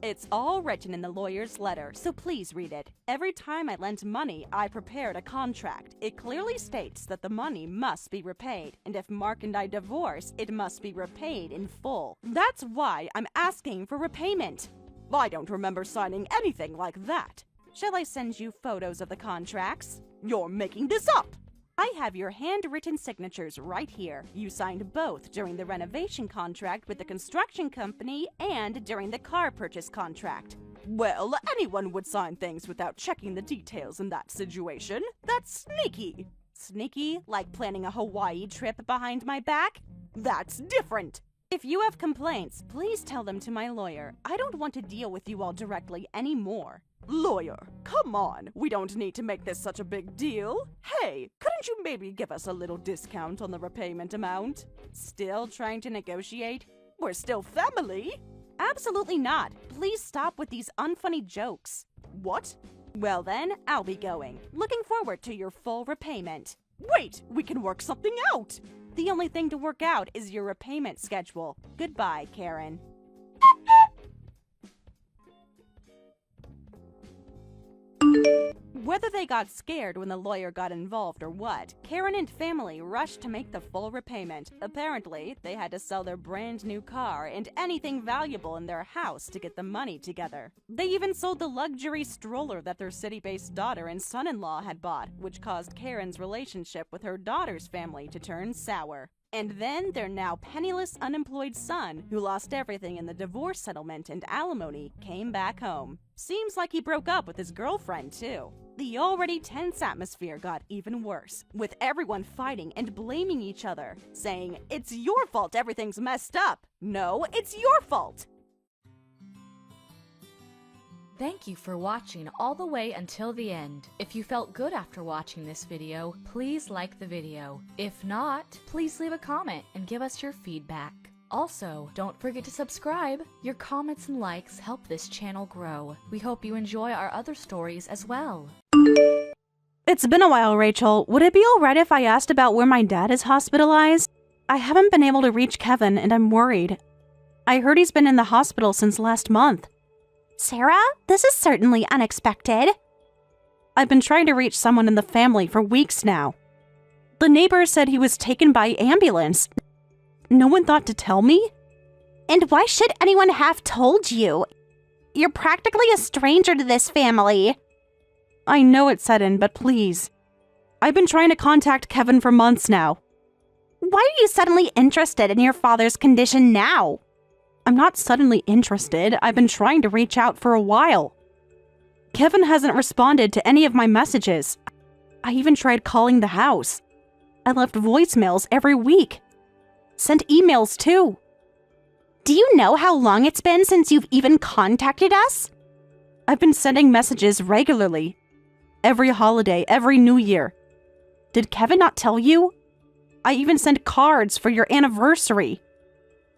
It's all written in the lawyer's letter, so please read it. Every time I lent money, I prepared a contract. It clearly states that the money must be repaid, and if Mark and I divorce, it must be repaid in full. That's why I'm asking for repayment. I don't remember signing anything like that. Shall I send you photos of the contracts? You're making this up! I have your handwritten signatures right here. You signed both during the renovation contract with the construction company and during the car purchase contract. Well, anyone would sign things without checking the details in that situation. That's sneaky. Sneaky, like planning a Hawaii trip behind my back? That's different. If you have complaints, please tell them to my lawyer. I don't want to deal with you all directly anymore. Lawyer, come on. We don't need to make this such a big deal. Hey, couldn't you maybe give us a little discount on the repayment amount? Still trying to negotiate? We're still family. Absolutely not. Please stop with these unfunny jokes. What? Well then, I'll be going. Looking forward to your full repayment. Wait, we can work something out. The only thing to work out is your repayment schedule. Goodbye, Karen. Whether they got scared when the lawyer got involved or what, Karen and family rushed to make the full repayment. Apparently, they had to sell their brand new car and anything valuable in their house to get the money together. They even sold the luxury stroller that their city-based daughter and son-in-law had bought, which caused Karen's relationship with her daughter's family to turn sour. And then their now penniless, unemployed son, who lost everything in the divorce settlement and alimony, came back home. Seems like he broke up with his girlfriend, too. The already tense atmosphere got even worse, with everyone fighting and blaming each other, saying, "It's your fault everything's messed up." No, it's your fault. Thank you for watching all the way until the end. If you felt good after watching this video, please like the video. If not, please leave a comment and give us your feedback. Also, don't forget to subscribe. Your comments and likes help this channel grow. We hope you enjoy our other stories as well. It's been a while, Rachel. Would it be alright if I asked about where my dad is hospitalized? I haven't been able to reach Kevin and I'm worried. I heard he's been in the hospital since last month. Sarah, this is certainly unexpected. I've been trying to reach someone in the family for weeks now. The neighbor said he was taken by ambulance. No one thought to tell me? And why should anyone have told you? You're practically a stranger to this family. I know it's sudden, but please. I've been trying to contact Kevin for months now. Why are you suddenly interested in your father's condition now? I'm not suddenly interested. I've been trying to reach out for a while. Kevin hasn't responded to any of my messages. I even tried calling the house. I left voicemails every week. Sent emails too. Do you know how long it's been since you've even contacted us? I've been sending messages regularly. Every holiday, every New Year. Did Kevin not tell you? I even sent cards for your anniversary.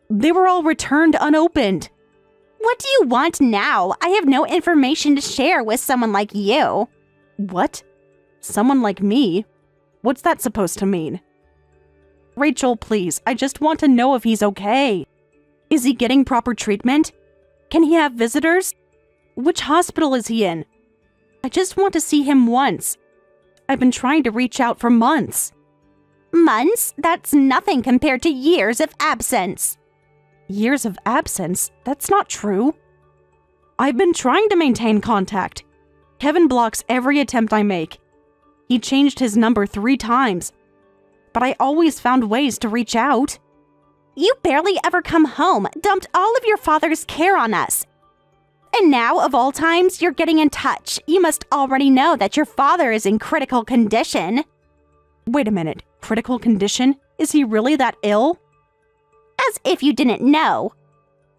They were all returned unopened. What do you want now? I have no information to share with someone like you. What? Someone like me? What's that supposed to mean? Rachel, please, I just want to know if he's okay. Is he getting proper treatment? Can he have visitors? Which hospital is he in? I just want to see him once. I've been trying to reach out for months. Months? That's nothing compared to years of absence. Years of absence? That's not true. I've been trying to maintain contact. Kevin blocks every attempt I make. He changed his number 3 times. but I always found ways to reach out. You barely ever come home, dumped all of your father's care on us. And now, of all times, you're getting in touch. You must already know that your father is in critical condition. Wait a minute, critical condition? Is he really that ill? As if you didn't know.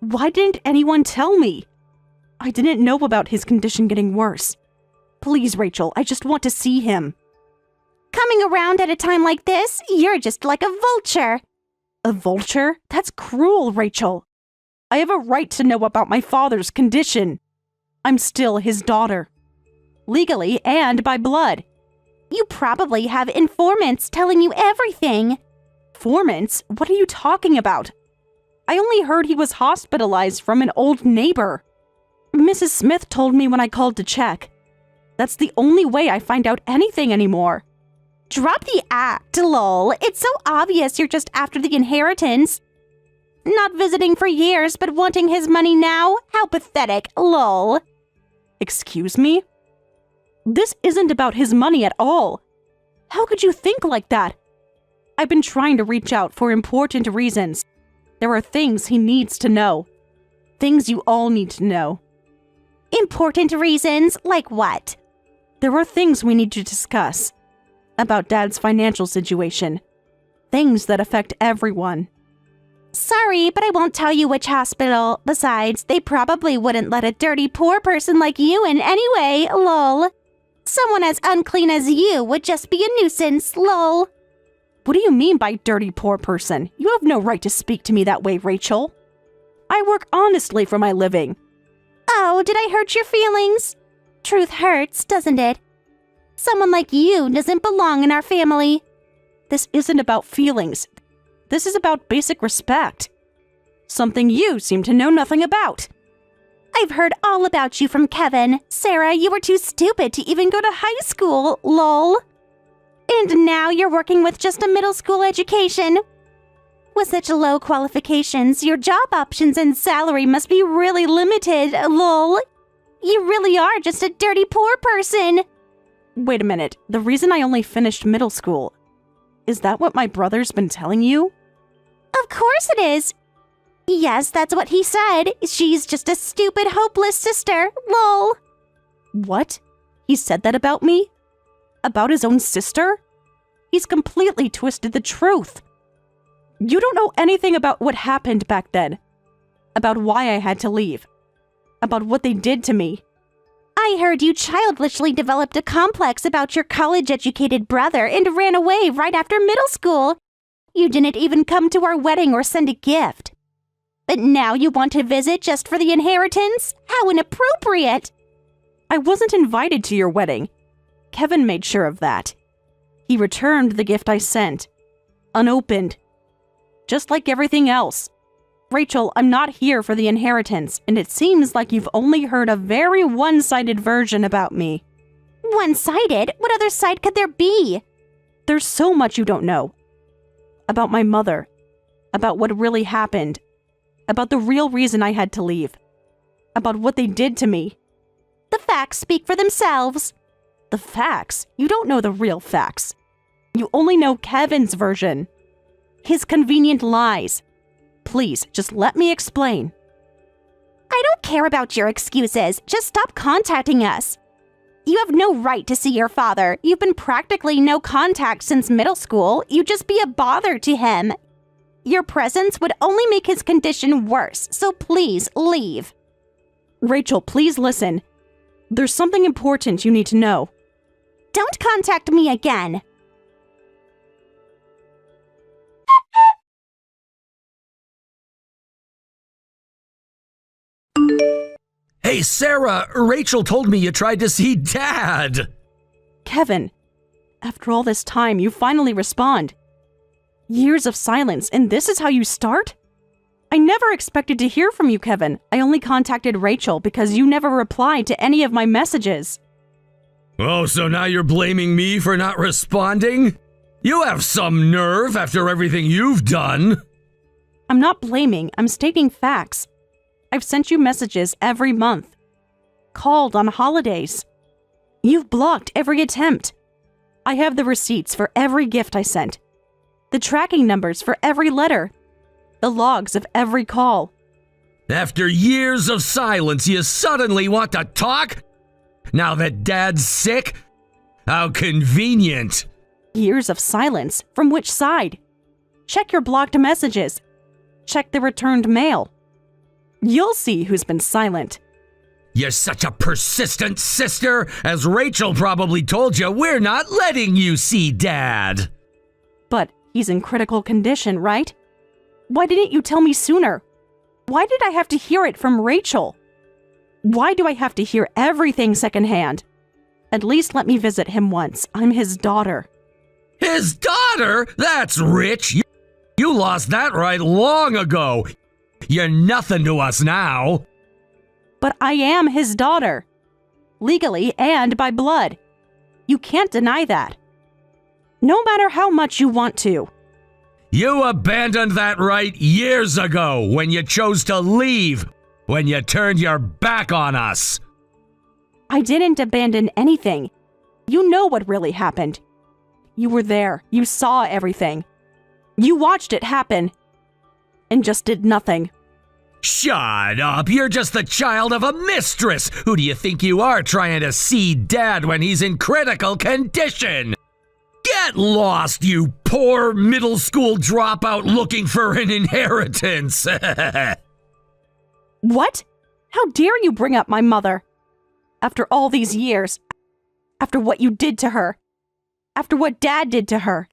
Why didn't anyone tell me? I didn't know about his condition getting worse. Please, Rachel, I just want to see him. Coming around at a time like this, you're just like a vulture. A vulture? That's cruel, Rachel. I have a right to know about my father's condition. I'm still his daughter. Legally and by blood. You probably have informants telling you everything. Informants? What are you talking about? I only heard he was hospitalized from an old neighbor. Mrs. Smith told me when I called to check. That's the only way I find out anything anymore. Drop the act, lol. It's so obvious you're just after the inheritance. Not visiting for years, but wanting his money now? How pathetic, lol. Excuse me? This isn't about his money at all. How could you think like that? I've been trying to reach out for important reasons. There are things he needs to know. Things you all need to know. Important reasons? Like what? There are things we need to discuss. About Dad's financial situation. Things that affect everyone. Sorry, but I won't tell you which hospital. Besides, they probably wouldn't let a dirty poor person like you in anyway, lol. Someone as unclean as you would just be a nuisance, lol. What do you mean by dirty poor person? You have no right to speak to me that way, Rachel. I work honestly for my living. Oh, did I hurt your feelings? Truth hurts, doesn't it? Someone like you doesn't belong in our family. This isn't about feelings. This is about basic respect. Something you seem to know nothing about. I've heard all about you from Kevin. Sarah, you were too stupid to even go to high school, lol. And now you're working with just a middle school education. With such low qualifications, your job options and salary must be really limited, lol. You really are just a dirty poor person. Wait a minute, the reason I only finished middle school, is that what my brother's been telling you? Of course it is. Yes, that's what he said. She's just a stupid, hopeless sister, lol. What? He said that about me? About his own sister? He's completely twisted the truth. You don't know anything about what happened back then. About why I had to leave. About what they did to me. I heard you childishly developed a complex about your college-educated brother and ran away right after middle school. You didn't even come to our wedding or send a gift. But now you want to visit just for the inheritance? How inappropriate! I wasn't invited to your wedding. Kevin made sure of that. He returned the gift I sent. Unopened. Just like everything else. Rachel, I'm not here for the inheritance, and it seems like you've only heard a very one-sided version about me. One-sided? What other side could there be? There's so much you don't know. About my mother. About what really happened. About the real reason I had to leave. About what they did to me. The facts speak for themselves. The facts? You don't know the real facts. You only know Kevin's version. His convenient lies. Please, just let me explain. I don't care about your excuses. Just stop contacting us. You have no right to see your father. You've been practically no contact since middle school. You'd just be a bother to him. Your presence would only make his condition worse, so please leave. Rachel, please listen. There's something important you need to know. Don't contact me again. Hey, Sarah, Rachel told me you tried to see Dad. Kevin, after all this time, you finally respond. Years of silence, and this is how you start? I never expected to hear from you, Kevin. I only contacted Rachel because you never replied to any of my messages. Oh, so now you're blaming me for not responding? You have some nerve after everything you've done. I'm not blaming, I'm stating facts. I've sent you messages every month. Called on holidays. You've blocked every attempt. I have the receipts for every gift I sent. The tracking numbers for every letter. The logs of every call. After years of silence, you suddenly want to talk? Now that Dad's sick? How convenient. Years of silence? From which side? Check your blocked messages. Check the returned mail. You'll see who's been silent. You're such a persistent sister. As Rachel probably told you, we're not letting you see Dad. But he's in critical condition, right? Why didn't you tell me sooner? Why did I have to hear it from Rachel? Why do I have to hear everything secondhand? At least let me visit him once. I'm his daughter. His daughter? That's rich. You lost that right long ago. You're nothing to us now. But I am his daughter. Legally and by blood. You can't deny that. No matter how much you want to. You abandoned that right years ago when you chose to leave, when you turned your back on us. I didn't abandon anything. You know what really happened. You were there. You saw everything. You watched it happen. And just did nothing. Shut up. You're just the child of a mistress. Who do you think you are trying to see Dad when he's in critical condition? Get lost, you poor middle school dropout looking for an inheritance. What? How dare you bring up my mother? After all these years. After what you did to her. After what Dad did to her.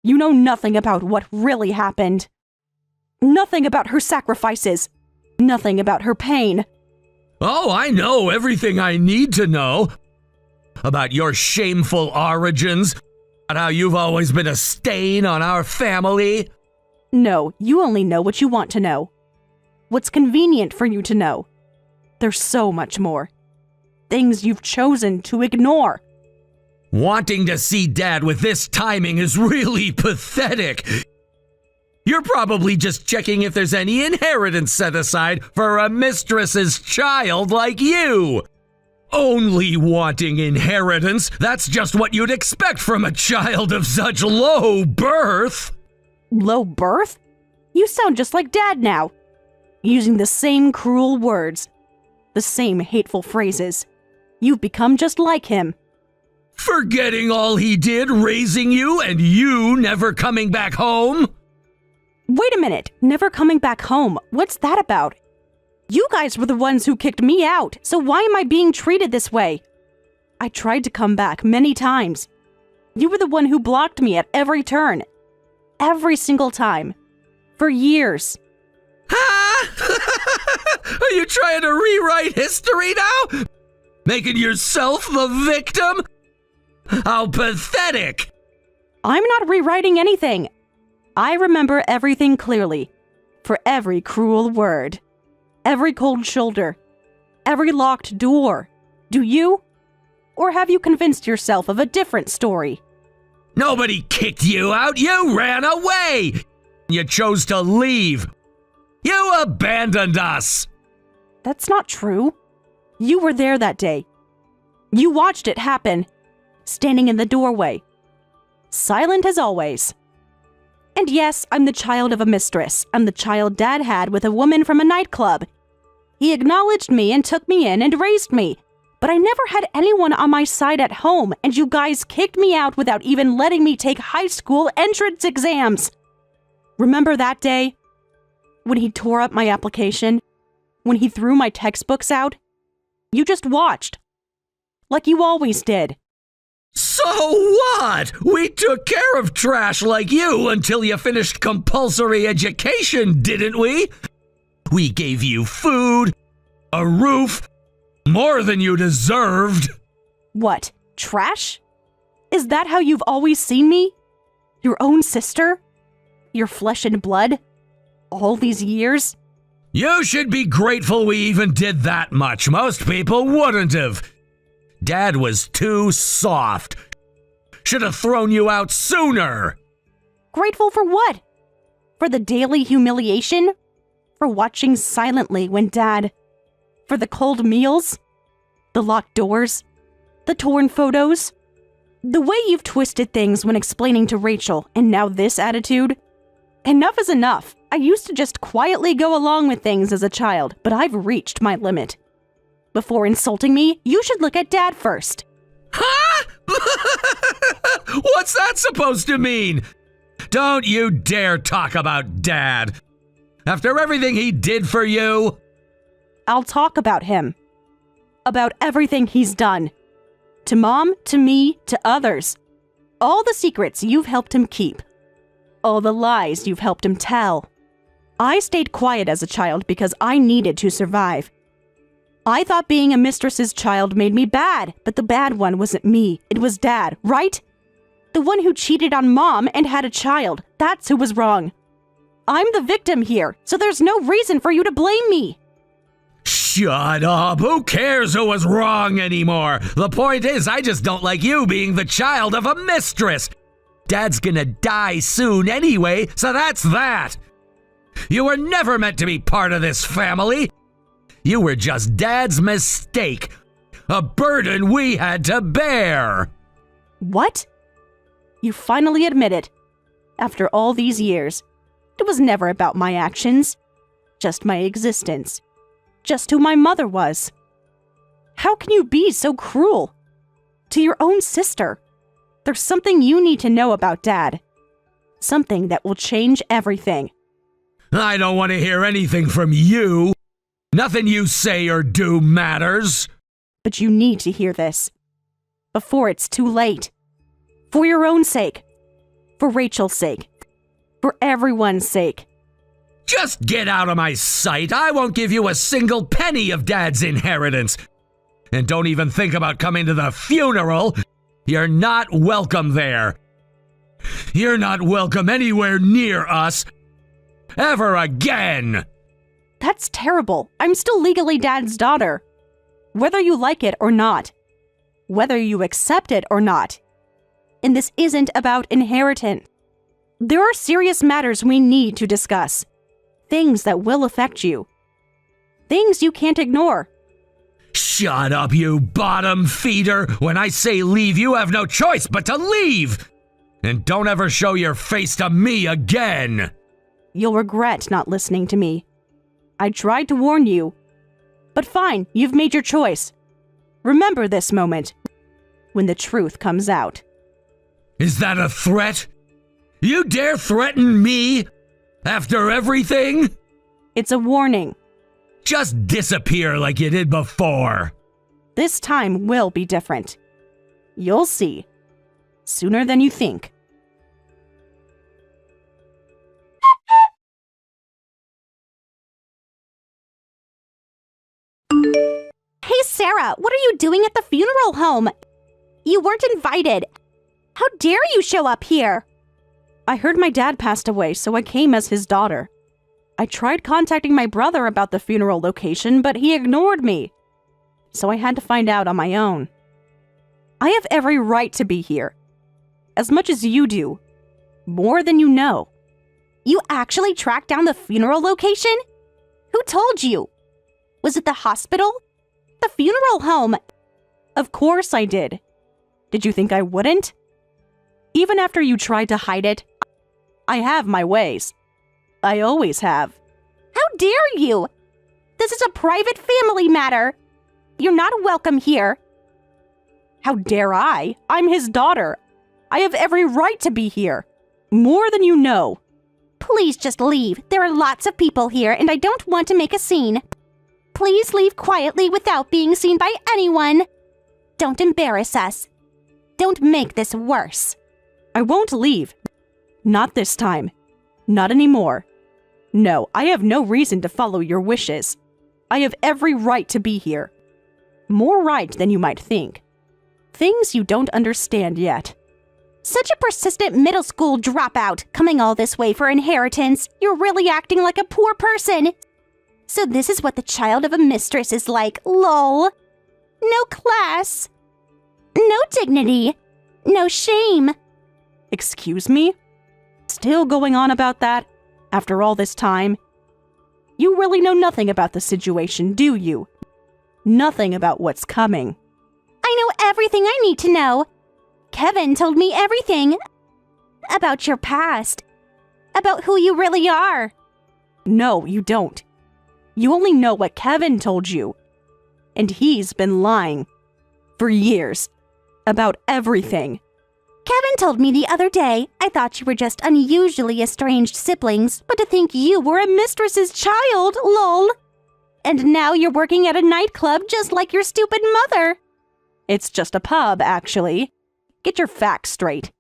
You know nothing about what really happened. Nothing about her sacrifices. Nothing about her pain. Oh, I know everything I need to know. About your shameful origins. About how you've always been a stain on our family. No, you only know what you want to know. What's convenient for you to know. There's so much more. Things you've chosen to ignore. Wanting to see Dad with this timing is really pathetic. You're probably just checking if there's any inheritance set aside for a mistress's child like you. Only wanting inheritance, that's just what you'd expect from a child of such low birth. Low birth? You sound just like Dad now. Using the same cruel words. The same hateful phrases. You've become just like him. Forgetting all he did raising you and you never coming back home? Wait a minute. Never coming back home. What's that about? You guys were the ones who kicked me out, so why am I being treated this way? I tried to come back many times. You were the one who blocked me at every turn. Every single time. For years. Ha! Are you trying to rewrite history now? Making yourself the victim? How pathetic! I'm not rewriting anything. I remember everything clearly. For every cruel word. Every cold shoulder. Every locked door. Do you? Or have you convinced yourself of a different story? Nobody kicked you out. You ran away. You chose to leave. You abandoned us. That's not true. You were there that day. You watched it happen. Standing in the doorway. Silent as always. And yes, I'm the child of a mistress. I'm the child Dad had with a woman from a nightclub. He acknowledged me and took me in and raised me. But I never had anyone on my side at home, and you guys kicked me out without even letting me take high school entrance exams. Remember that day? When he tore up my application? When he threw my textbooks out? You just watched. Like you always did. So what? We took care of trash like you until you finished compulsory education, didn't we? We gave you food, a roof, more than you deserved. What? Trash? Is that how you've always seen me? Your own sister? Your flesh and blood? All these years? You should be grateful we even did that much. Most people wouldn't have. Dad was too soft. Should have thrown you out sooner. Grateful for what? For the daily humiliation? For watching silently when Dad... For the cold meals? The locked doors? The torn photos? The way you've twisted things when explaining to Rachel, and now this attitude. Enough is enough. I used to just quietly go along with things as a child, but I've reached my limit. Before insulting me, you should look at Dad first. Huh? What's that supposed to mean? Don't you dare talk about Dad. After everything he did for you. I'll talk about him. About everything he's done. To Mom, to me, to others. All the secrets you've helped him keep. All the lies you've helped him tell. I stayed quiet as a child because I needed to survive. I thought being a mistress's child made me bad, but the bad one wasn't me. It was Dad, right? The one who cheated on Mom and had a child. That's who was wrong. I'm the victim here, so there's no reason for you to blame me. Shut up! Who cares who was wrong anymore? The point is, I just don't like you being the child of a mistress. Dad's gonna die soon anyway, so that's that. You were never meant to be part of this family. You were just Dad's mistake. A burden we had to bear. What? You finally admit it. After all these years, it was never about my actions, just my existence. Just who my mother was. How can you be so cruel? To your own sister. There's something you need to know about Dad. Something that will change everything. I don't want to hear anything from you. Nothing you say or do matters. But you need to hear this. Before it's too late. For your own sake. For Rachel's sake. For everyone's sake. Just get out of my sight. I won't give you a single penny of Dad's inheritance. And don't even think about coming to the funeral. You're not welcome there. You're not welcome anywhere near us. Ever again. That's terrible. I'm still legally Dad's daughter. Whether you like it or not. Whether you accept it or not. And this isn't about inheritance. There are serious matters we need to discuss. Things that will affect you. Things you can't ignore. Shut up, you bottom feeder. When I say leave, you have no choice but to leave. And don't ever show your face to me again. You'll regret not listening to me. I tried to warn you. But fine, you've made your choice. Remember this moment. When the truth comes out. Is that a threat? You dare threaten me? After everything? It's a warning. Just disappear like you did before. This time will be different. You'll see. Sooner than you think. Hey, Sarah, what are you doing at the funeral home? You weren't invited. How dare you show up here? I heard my dad passed away, so I came as his daughter. I tried contacting my brother about the funeral location, but he ignored me. So I had to find out on my own. I have every right to be here. As much as you do. More than you know. You actually tracked down the funeral location? Who told you? Was it the hospital? The funeral home? Of course I did. Did you think I wouldn't? Even after you tried to hide it, I have my ways. I always have. How dare you? This is a private family matter. You're not welcome here. How dare I? I'm his daughter. I have every right to be here. More than you know. Please just leave. There are lots of people here, and I don't want to make a scene. Please leave quietly without being seen by anyone. Don't embarrass us. Don't make this worse. I won't leave. Not this time. Not anymore. No, I have no reason to follow your wishes. I have every right to be here. More right than you might think. Things you don't understand yet. Such a persistent middle school dropout, coming all this way for inheritance. You're really acting like a poor person. So this is what the child of a mistress is like, lol. No class. No dignity. No shame. Excuse me? Still going on about that? After all this time? You really know nothing about the situation, do you? Nothing about what's coming. I know everything I need to know. Kevin told me everything. About your past. About who you really are. No, you don't. You only know what Kevin told you. And he's been lying. For years. About everything. Kevin told me the other day I thought you were just unusually estranged siblings, but to think you were a mistress's child, lol. And now you're working at a nightclub just like your stupid mother. It's just a pub, actually. Get your facts straight.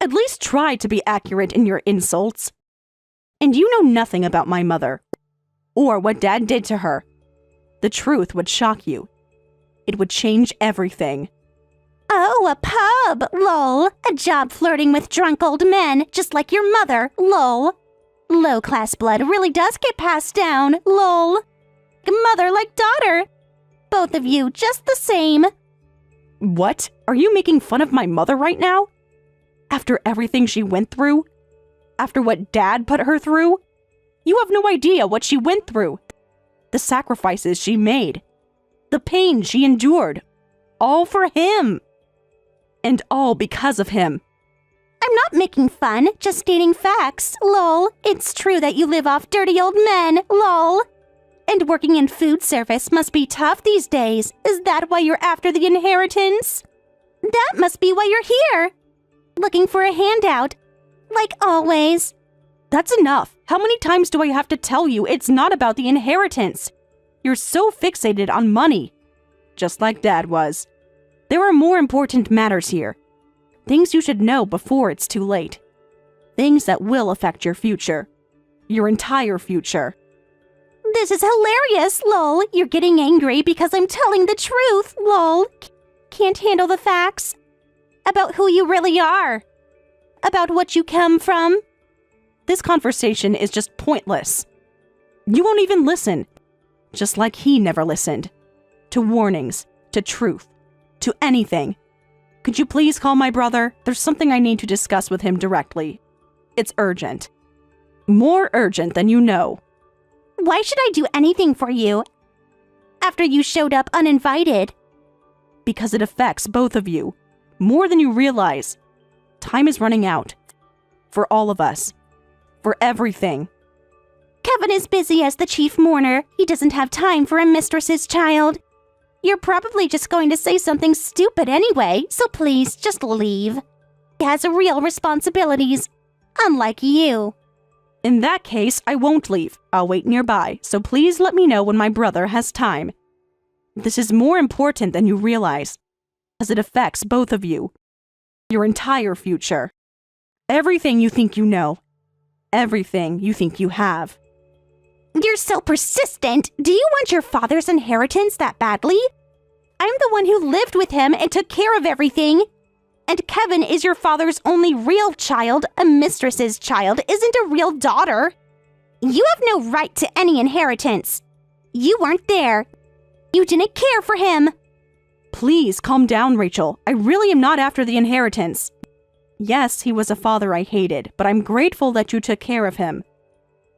At least try to be accurate in your insults. And you know nothing about my mother. Or what Dad did to her. The truth would shock you. It would change everything. Oh, a pub, lol. A job flirting with drunk old men, just like your mother, lol. Low-class blood really does get passed down, lol. Mother like daughter. Both of you just the same. What? Are you making fun of my mother right now? After everything she went through? After what Dad put her through? You have no idea what she went through. The sacrifices she made. The pain she endured. All for him. And all because of him. I'm not making fun, just stating facts, lol. It's true that you live off dirty old men, lol. And working in food service must be tough these days. Is that why you're after the inheritance? That must be why you're here. Looking for a handout. Like always. That's enough. How many times do I have to tell you it's not about the inheritance? You're so fixated on money. Just like Dad was. There are more important matters here. Things you should know before it's too late. Things that will affect your future. Your entire future. This is hilarious, lol. You're getting angry because I'm telling the truth, lol. Can't handle the facts. About who you really are. About what you come from. This conversation is just pointless. You won't even listen. Just like he never listened. To warnings. To truth. To anything. Could you please call my brother? There's something I need to discuss with him directly. It's urgent. More urgent than you know. Why should I do anything for you after you showed up uninvited? Because it affects both of you. More than you realize. Time is running out. For all of us. For everything. Kevin is busy as the chief mourner. He doesn't have time for a mistress's child. You're probably just going to say something stupid anyway, so please, just leave. He has real responsibilities, unlike you. In that case, I won't leave. I'll wait nearby, so please let me know when my brother has time. This is more important than you realize, as it affects both of you. Your entire future. Everything you think you know. Everything you think you have. You're so persistent. Do you want your father's inheritance that badly? I'm the one who lived with him and took care of everything. And Kevin is your father's only real child. A mistress's child isn't a real daughter. You have no right to any inheritance. You weren't there. You didn't care for him. Please calm down, Rachel. I really am not after the inheritance. Yes, he was a father I hated, but I'm grateful that you took care of him.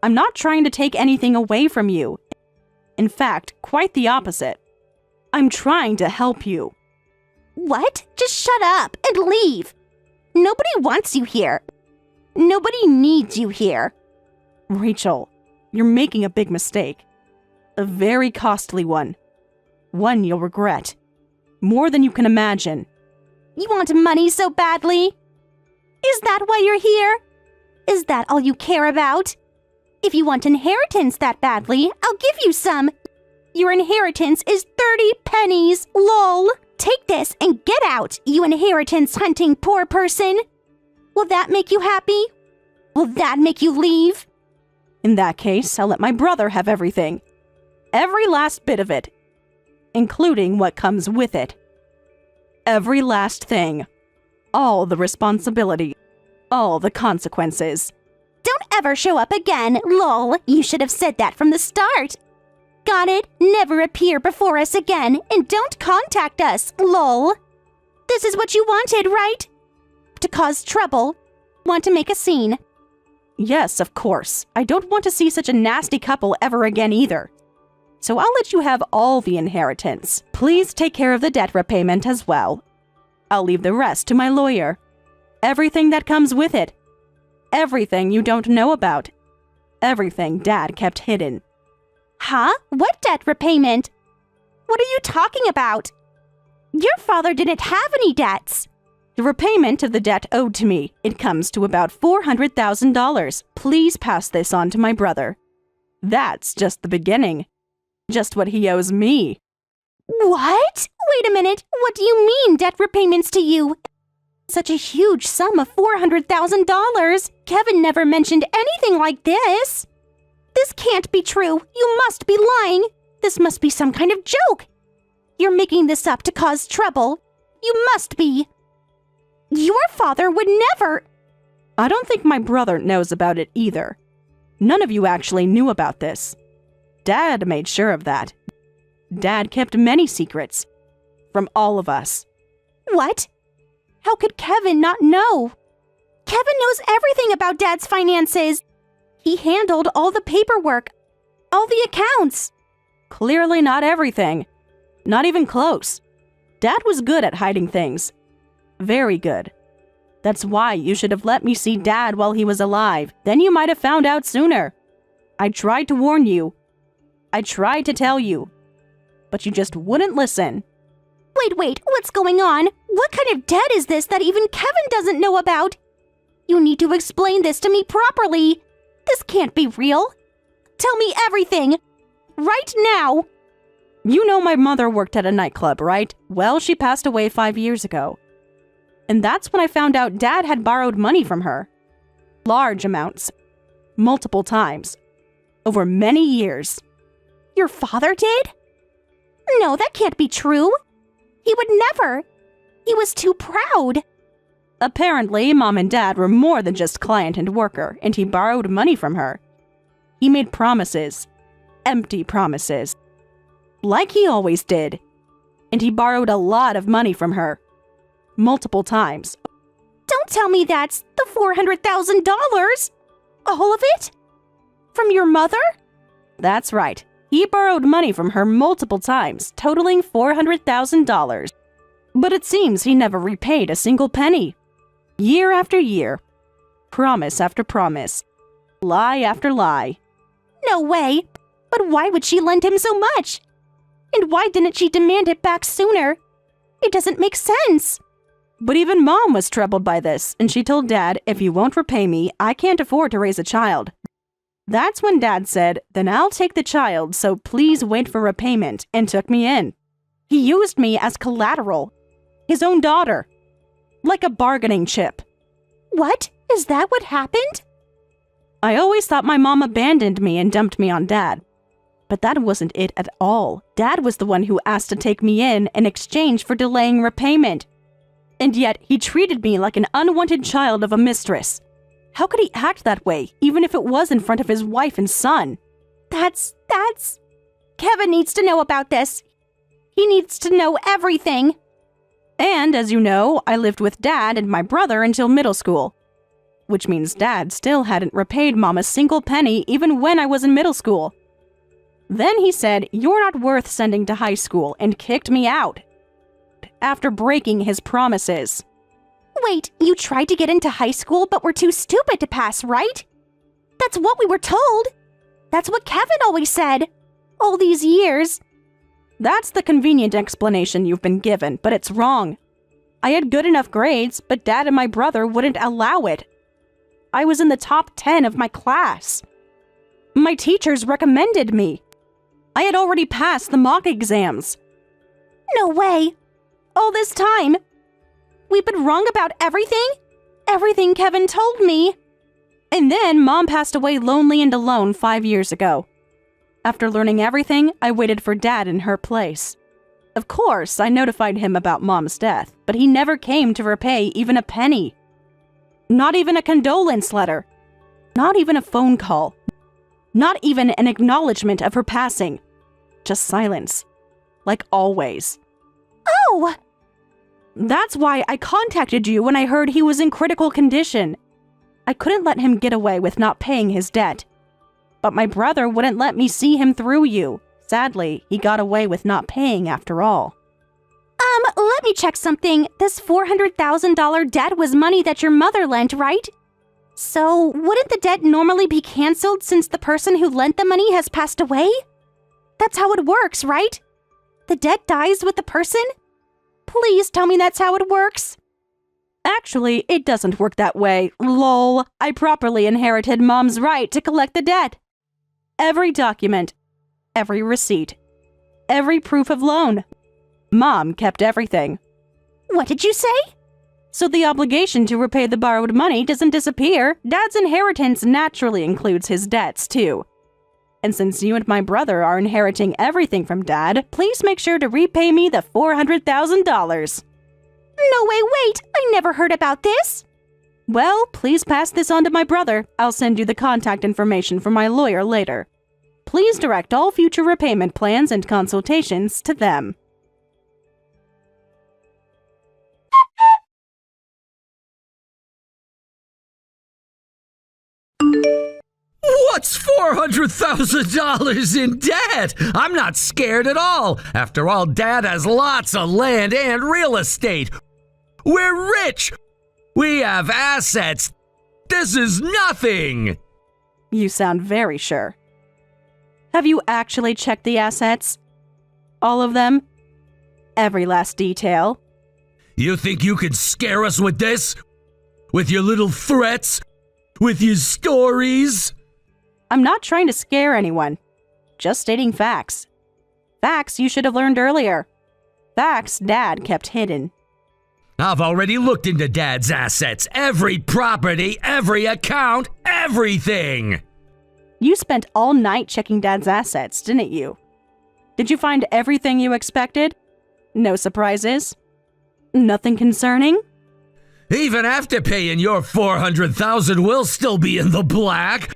I'm not trying to take anything away from you. In fact, quite the opposite. I'm trying to help you. What? Just shut up and leave. Nobody wants you here. Nobody needs you here. Rachel, you're making a big mistake. A very costly one. One you'll regret. More than you can imagine. You want money so badly? Is that why you're here? Is that all you care about? If you want inheritance that badly, I'll give you some. Your inheritance is 30 pennies, lol. Take this and get out, you inheritance-hunting poor person. Will that make you happy? Will that make you leave? In that case, I'll let my brother have everything. Every last bit of it. Including what comes with it. Every last thing. All the responsibility. All the consequences. Don't ever show up again, lol. You should have said that from the start. Got it? Never appear before us again, and don't contact us, lol. This is what you wanted, right? To cause trouble. Want to make a scene. Yes, of course. I don't want to see such a nasty couple ever again either. So I'll let you have all the inheritance. Please take care of the debt repayment as well. I'll leave the rest to my lawyer. Everything that comes with it. Everything you don't know about. Everything Dad kept hidden. Huh? What debt repayment? What are you talking about? Your father didn't have any debts. The repayment of the debt owed to me. It comes to about $400,000. Please pass this on to my brother. That's just the beginning. Just what he owes me. What? Wait a minute. What do you mean, debt repayments to you? Such a huge sum of $400,000. Kevin never mentioned anything like this. This can't be true. You must be lying. This must be some kind of joke. You're making this up to cause trouble. You must be. Your father would never. I don't think my brother knows about it either. None of you actually knew about this. Dad made sure of that. Dad kept many secrets. From all of us. What? How could Kevin not know? Kevin knows everything about Dad's finances. He handled all the paperwork, all the accounts. Clearly not everything. Not even close. Dad was good at hiding things. Very good. That's why you should have let me see Dad while he was alive. Then you might have found out sooner. I tried to warn you. I tried to tell you. But you just wouldn't listen. Wait, what's going on? What kind of debt is this that even Kevin doesn't know about? You need to explain this to me properly. This can't be real. Tell me everything. Right now. You know my mother worked at a nightclub, right? Well, she passed away 5 years ago. And that's when I found out Dad had borrowed money from her. Large amounts. Multiple times. Over many years. Your father did? No, that can't be true. He would never. He was too proud. Apparently, Mom and Dad were more than just client and worker, and he borrowed money from her. He made promises. Empty promises. Like he always did. And he borrowed a lot of money from her. Multiple times. Don't tell me that's the $400,000. All of it? From your mother? That's right. He borrowed money from her multiple times, totaling $400,000. But it seems he never repaid a single penny. Year after year. Promise after promise. Lie after lie. No way. But why would she lend him so much? And why didn't she demand it back sooner? It doesn't make sense. But even Mom was troubled by this, and she told Dad, if you won't repay me, I can't afford to raise a child. That's when Dad said, then I'll take the child, so please wait for repayment, and took me in. He used me as collateral. His own daughter. Like a bargaining chip. What? Is that what happened? I always thought my mom abandoned me and dumped me on Dad. But that wasn't it at all. Dad was the one who asked to take me in exchange for delaying repayment. And yet, he treated me like an unwanted child of a mistress. How could he act that way, even if it was in front of his wife and son? That's... Kevin needs to know about this. He needs to know everything. And, as you know, I lived with Dad and my brother until middle school. Which means Dad still hadn't repaid Mom a single penny even when I was in middle school. Then he said, you're not worth sending to high school, and kicked me out. After breaking his promises. Wait, you tried to get into high school but were too stupid to pass, right? That's what we were told. That's what Kevin always said. All these years. That's the convenient explanation you've been given, but it's wrong. I had good enough grades, but Dad and my brother wouldn't allow it. I was in the top 10 of my class. My teachers recommended me. I had already passed the mock exams. No way. All this time. We've been wrong about everything? Everything Kevin told me. And then Mom passed away lonely and alone 5 years ago. After learning everything, I waited for Dad in her place. Of course, I notified him about Mom's death, but he never came to repay even a penny. Not even a condolence letter. Not even a phone call. Not even an acknowledgement of her passing. Just silence. Like always. Oh! That's why I contacted you when I heard he was in critical condition. I couldn't let him get away with not paying his debt. But my brother wouldn't let me see him through you. Sadly, he got away with not paying after all. Let me check something. This $400,000 debt was money that your mother lent, right? So, wouldn't the debt normally be canceled since the person who lent the money has passed away? That's how it works, right? The debt dies with the person? Please tell me that's how it works. Actually, it doesn't work that way. Lol. I properly inherited Mom's right to collect the debt. Every document, every receipt, every proof of loan. Mom kept everything. What did you say? So the obligation to repay the borrowed money doesn't disappear. Dad's inheritance naturally includes his debts, too. And since you and my brother are inheriting everything from Dad, please make sure to repay me the $400,000. No way, wait! I never heard about this! Well, please pass this on to my brother. I'll send you the contact information from my lawyer later. Please direct all future repayment plans and consultations to them. What's $400,000 in debt? I'm not scared at all. After all, Dad has lots of land and real estate. We're rich. We have assets. This is nothing. You sound very sure. Have you actually checked the assets? All of them? Every last detail? You think you can scare us with this? With your little threats? With your stories? I'm not trying to scare anyone. Just stating facts. Facts you should have learned earlier. Facts Dad kept hidden. I've already looked into Dad's assets. Every property, every account, everything. You spent all night checking Dad's assets, didn't you? Did you find everything you expected? No surprises? Nothing concerning? Even after paying your $400,000, we'll still be in the black.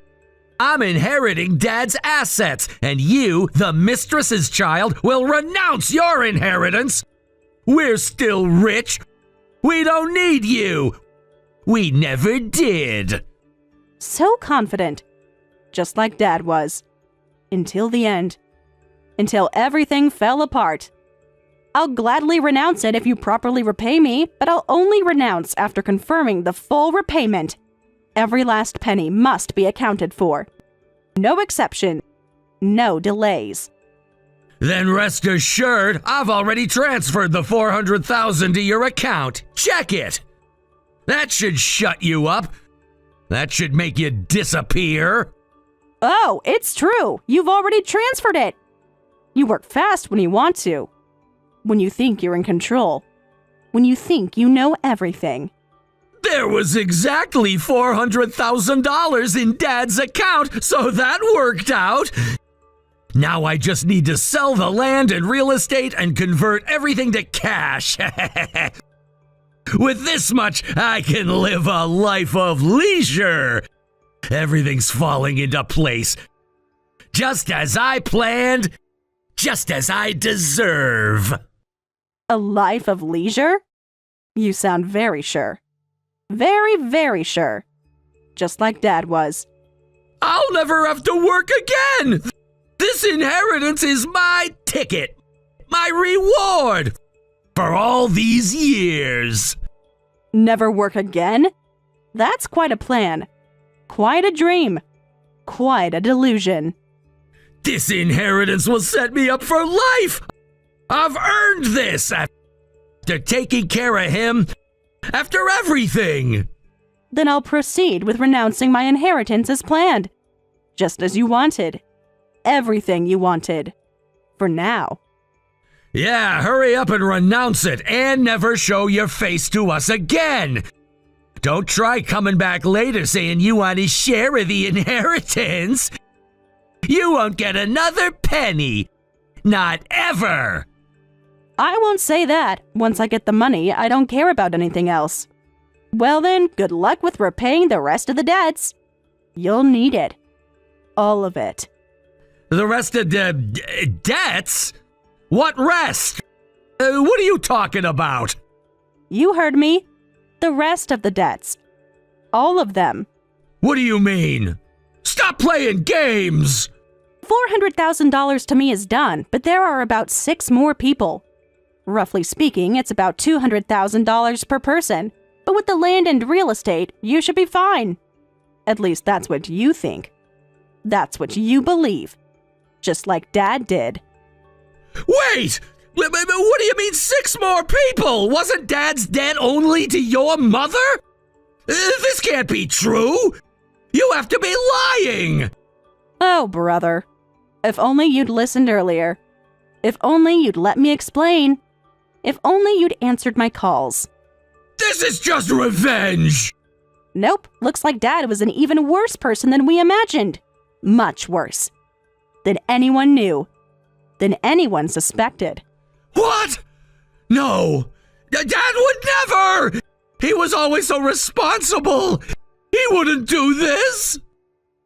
I'm inheriting Dad's assets, and you, the mistress's child, will renounce your inheritance. We're still rich. We don't need you. We never did. So confident. Just like Dad was. Until the end. Until everything fell apart. I'll gladly renounce it if you properly repay me, but I'll only renounce after confirming the full repayment. Every last penny must be accounted for. No exception. No delays. Then rest assured, I've already transferred the $400,000 to your account. Check it. That should shut you up. That should make you disappear. Oh, it's true. You've already transferred it. You work fast when you want to. When you think you're in control. When you think you know everything. There was exactly $400,000 in Dad's account, so that worked out. Now I just need to sell the land and real estate and convert everything to cash. With this much, I can live a life of leisure. Everything's falling into place. Just as I planned, just as I deserve. A life of leisure? You sound very sure. Very, very sure. Just like Dad was. I'll never have to work again! This inheritance is my ticket, my reward for all these years. Never work again? That's quite a plan. Quite a dream. Quite a delusion. This inheritance will set me up for life. I've earned this after taking care of him, after everything. Then I'll proceed with renouncing my inheritance as planned. Just as you wanted. Everything you wanted. For now. Yeah, hurry up and renounce it and never show your face to us again. Don't try coming back later saying you want a share of the inheritance. You won't get another penny. Not ever. I won't say that. Once I get the money, I don't care about anything else. Well then, good luck with repaying the rest of the debts. You'll need it. All of it. The rest of the debts? What rest? What are you talking about? You heard me. The rest of the debts. All of them. What do you mean? Stop playing games! $400,000 to me is done, but there are about 6 more people. Roughly speaking, it's about $200,000 per person. But with the land and real estate, you should be fine. At least that's what you think. That's what you believe. Just like Dad did. Wait! What do you mean 6 more people? Wasn't Dad's debt only to your mother? This can't be true! You have to be lying! Oh, brother. If only you'd listened earlier. If only you'd let me explain. If only you'd answered my calls. This is just revenge! Nope, looks like Dad was an even worse person than we imagined. Much worse. Than anyone knew. Than anyone suspected. What? No! Dad would never! He was always so responsible! He wouldn't do this!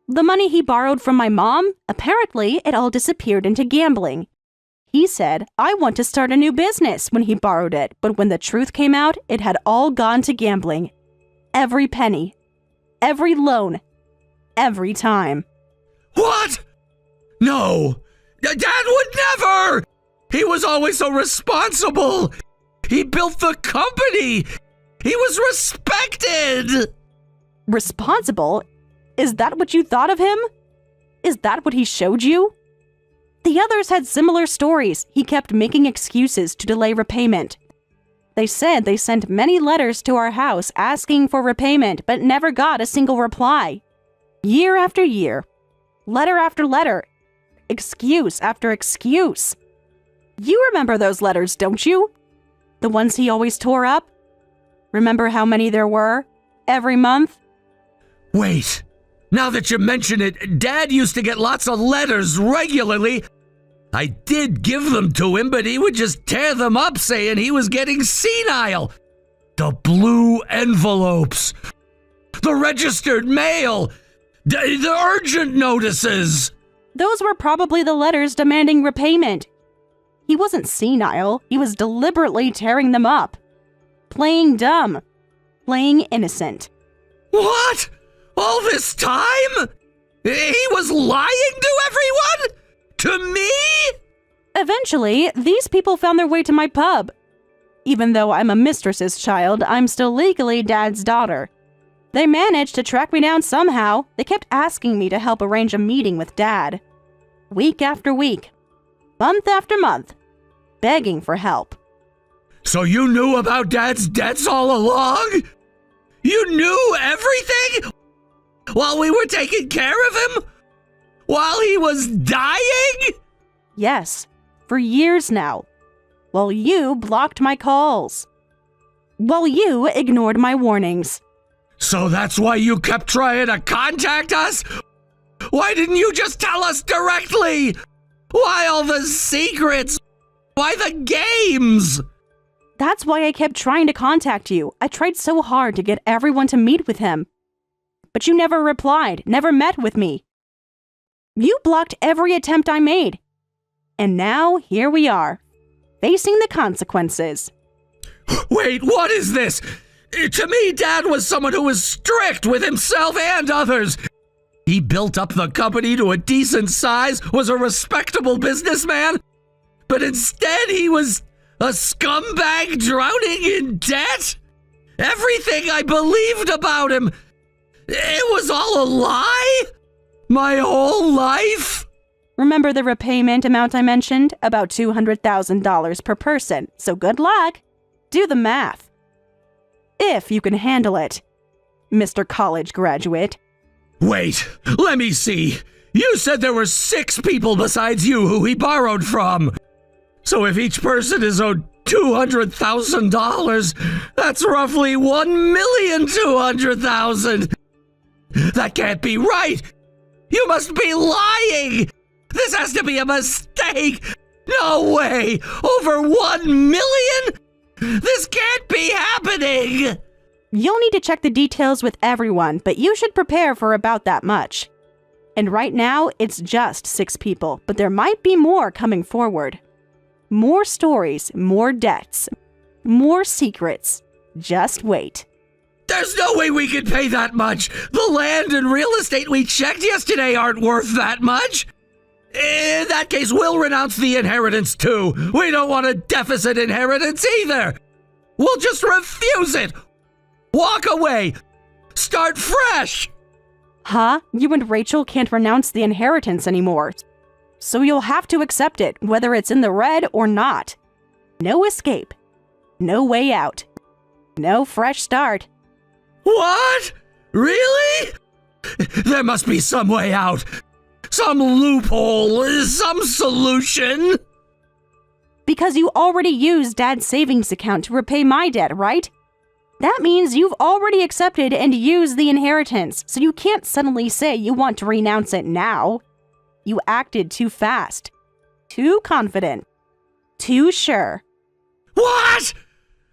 The money he borrowed from my mom, apparently it all disappeared into gambling. He said, I want to start a new business when he borrowed it, but when the truth came out, it had all gone to gambling. Every penny. Every loan. Every time. What? No! Dad would never! He was always so responsible! He built the company! He was respected! Responsible? Is that what you thought of him? Is that what he showed you? The others had similar stories. He kept making excuses to delay repayment. They said they sent many letters to our house asking for repayment, but never got a single reply. Year after year. Letter after letter. Excuse after excuse. You remember those letters, don't you? The ones he always tore up? Remember how many there were? Every month? Wait. Now that you mention it, Dad used to get lots of letters regularly. I did give them to him, but he would just tear them up saying he was getting senile. The blue envelopes. The registered mail. The urgent notices. Those were probably the letters demanding repayment. He wasn't senile. He was deliberately tearing them up. Playing dumb. Playing innocent. What? All this time? He was lying to everyone? To me? Eventually, these people found their way to my pub. Even though I'm a mistress's child, I'm still legally Dad's daughter. They managed to track me down somehow. They kept asking me to help arrange a meeting with Dad. Week after week. Month after month. Begging for help. So you knew about Dad's debts all along? You knew everything? While we were taking care of him? While he was dying? Yes, for years now. While you blocked my calls. While you ignored my warnings. So that's why you kept trying to contact us? Why didn't you just tell us directly? Why all the secrets? Why the games? That's why I kept trying to contact you. I tried so hard to get everyone to meet with him. But you never replied, never met with me. You blocked every attempt I made. And now, here we are, facing the consequences. Wait, what is this? To me, Dad was someone who was strict with himself and others. He built up the company to a decent size, was a respectable businessman, but instead he was a scumbag drowning in debt? Everything I believed about him, it was all a lie? My whole life? Remember the repayment amount I mentioned? About $200,000 per person. So good luck. Do the math. If you can handle it, Mr. College graduate. Wait, let me see. You said there were 6 people besides you who he borrowed from. So if each person is owed $200,000, that's roughly $1,200,000. That can't be right. You must be lying. This has to be a mistake. No way. Over 1 million? This can't be happening. You'll need to check the details with everyone, but you should prepare for about that much. And right now, it's just 6 people, but there might be more coming forward. More stories, more debts, more secrets. Just wait. There's no way we can pay that much. The land and real estate we checked yesterday aren't worth that much. In that case, we'll renounce the inheritance too. We don't want a deficit inheritance either. We'll just refuse it. Walk away. Start fresh. Huh? You and Rachel can't renounce the inheritance anymore. So you'll have to accept it, whether it's in the red or not. No escape. No way out. No fresh start. What? Really? There must be some way out. Some loophole, some solution. Because you already used Dad's savings account to repay my debt, right? That means you've already accepted and used the inheritance, so you can't suddenly say you want to renounce it now. You acted too fast, too confident, too sure. What?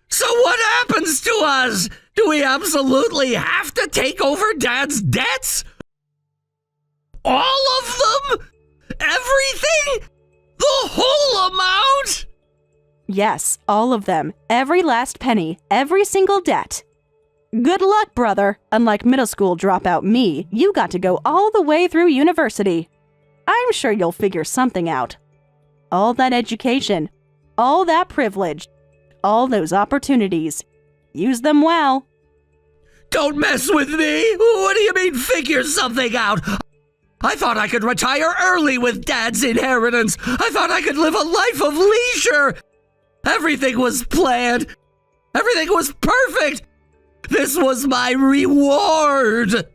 So what happens to us? Do we absolutely have to take over Dad's debts? All of them? Everything? The whole amount? Yes, all of them. Every last penny. Every single debt. Good luck, brother. Unlike middle school dropout me, you got to go all the way through university. I'm sure you'll figure something out. All that education. All that privilege. All those opportunities. Use them well. Don't mess with me! What do you mean, figure something out? I thought I could retire early with Dad's inheritance. I thought I could live a life of leisure. Everything was planned. Everything was perfect. This was my reward.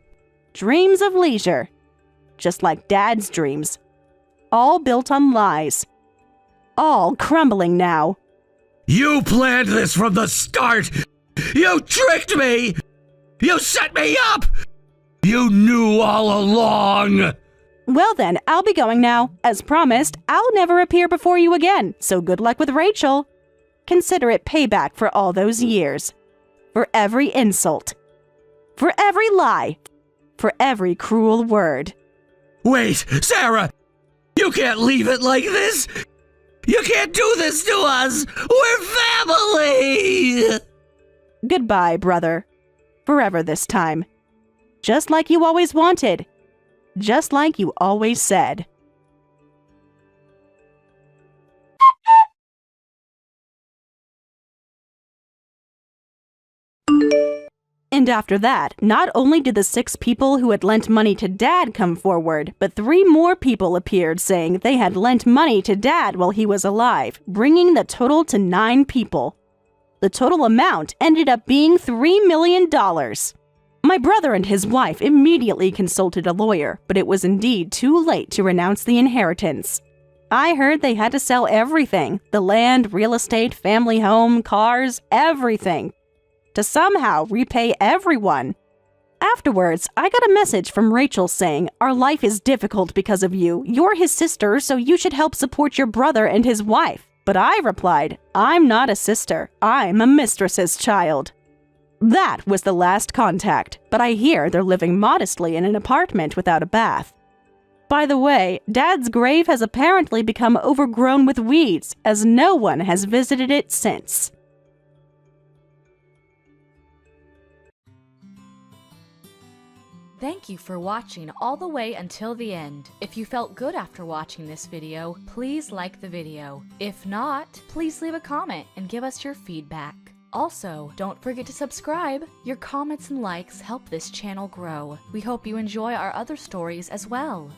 Dreams of leisure. Just like Dad's dreams. All built on lies. All crumbling now. You planned this from the start. You tricked me. You set me up. You knew all along. Well then, I'll be going now. As promised, I'll never appear before you again, so good luck with Rachel. Consider it payback for all those years. For every insult. For every lie. For every cruel word. Wait, Sarah! You can't leave it like this! You can't do this to us! We're family! Goodbye, brother. Forever this time. Just like you always wanted. Just like you always said. And after that, not only did the 6 people who had lent money to Dad come forward, but 3 more people appeared saying they had lent money to Dad while he was alive, bringing the total to 9 people. The total amount ended up being $3 million. My brother and his wife immediately consulted a lawyer, but it was indeed too late to renounce the inheritance. I heard they had to sell everything, the land, real estate, family home, cars, everything, to somehow repay everyone. Afterwards, I got a message from Rachel saying, "Our life is difficult because of you. You're his sister, so you should help support your brother and his wife." But I replied, "I'm not a sister. I'm a mistress's child." That was the last contact, but I hear they're living modestly in an apartment without a bath. By the way, Dad's grave has apparently become overgrown with weeds, as no one has visited it since. Thank you for watching all the way until the end. If you felt good after watching this video, please like the video. If not, please leave a comment and give us your feedback. Also, don't forget to subscribe. Your comments and likes help this channel grow. We hope you enjoy our other stories as well.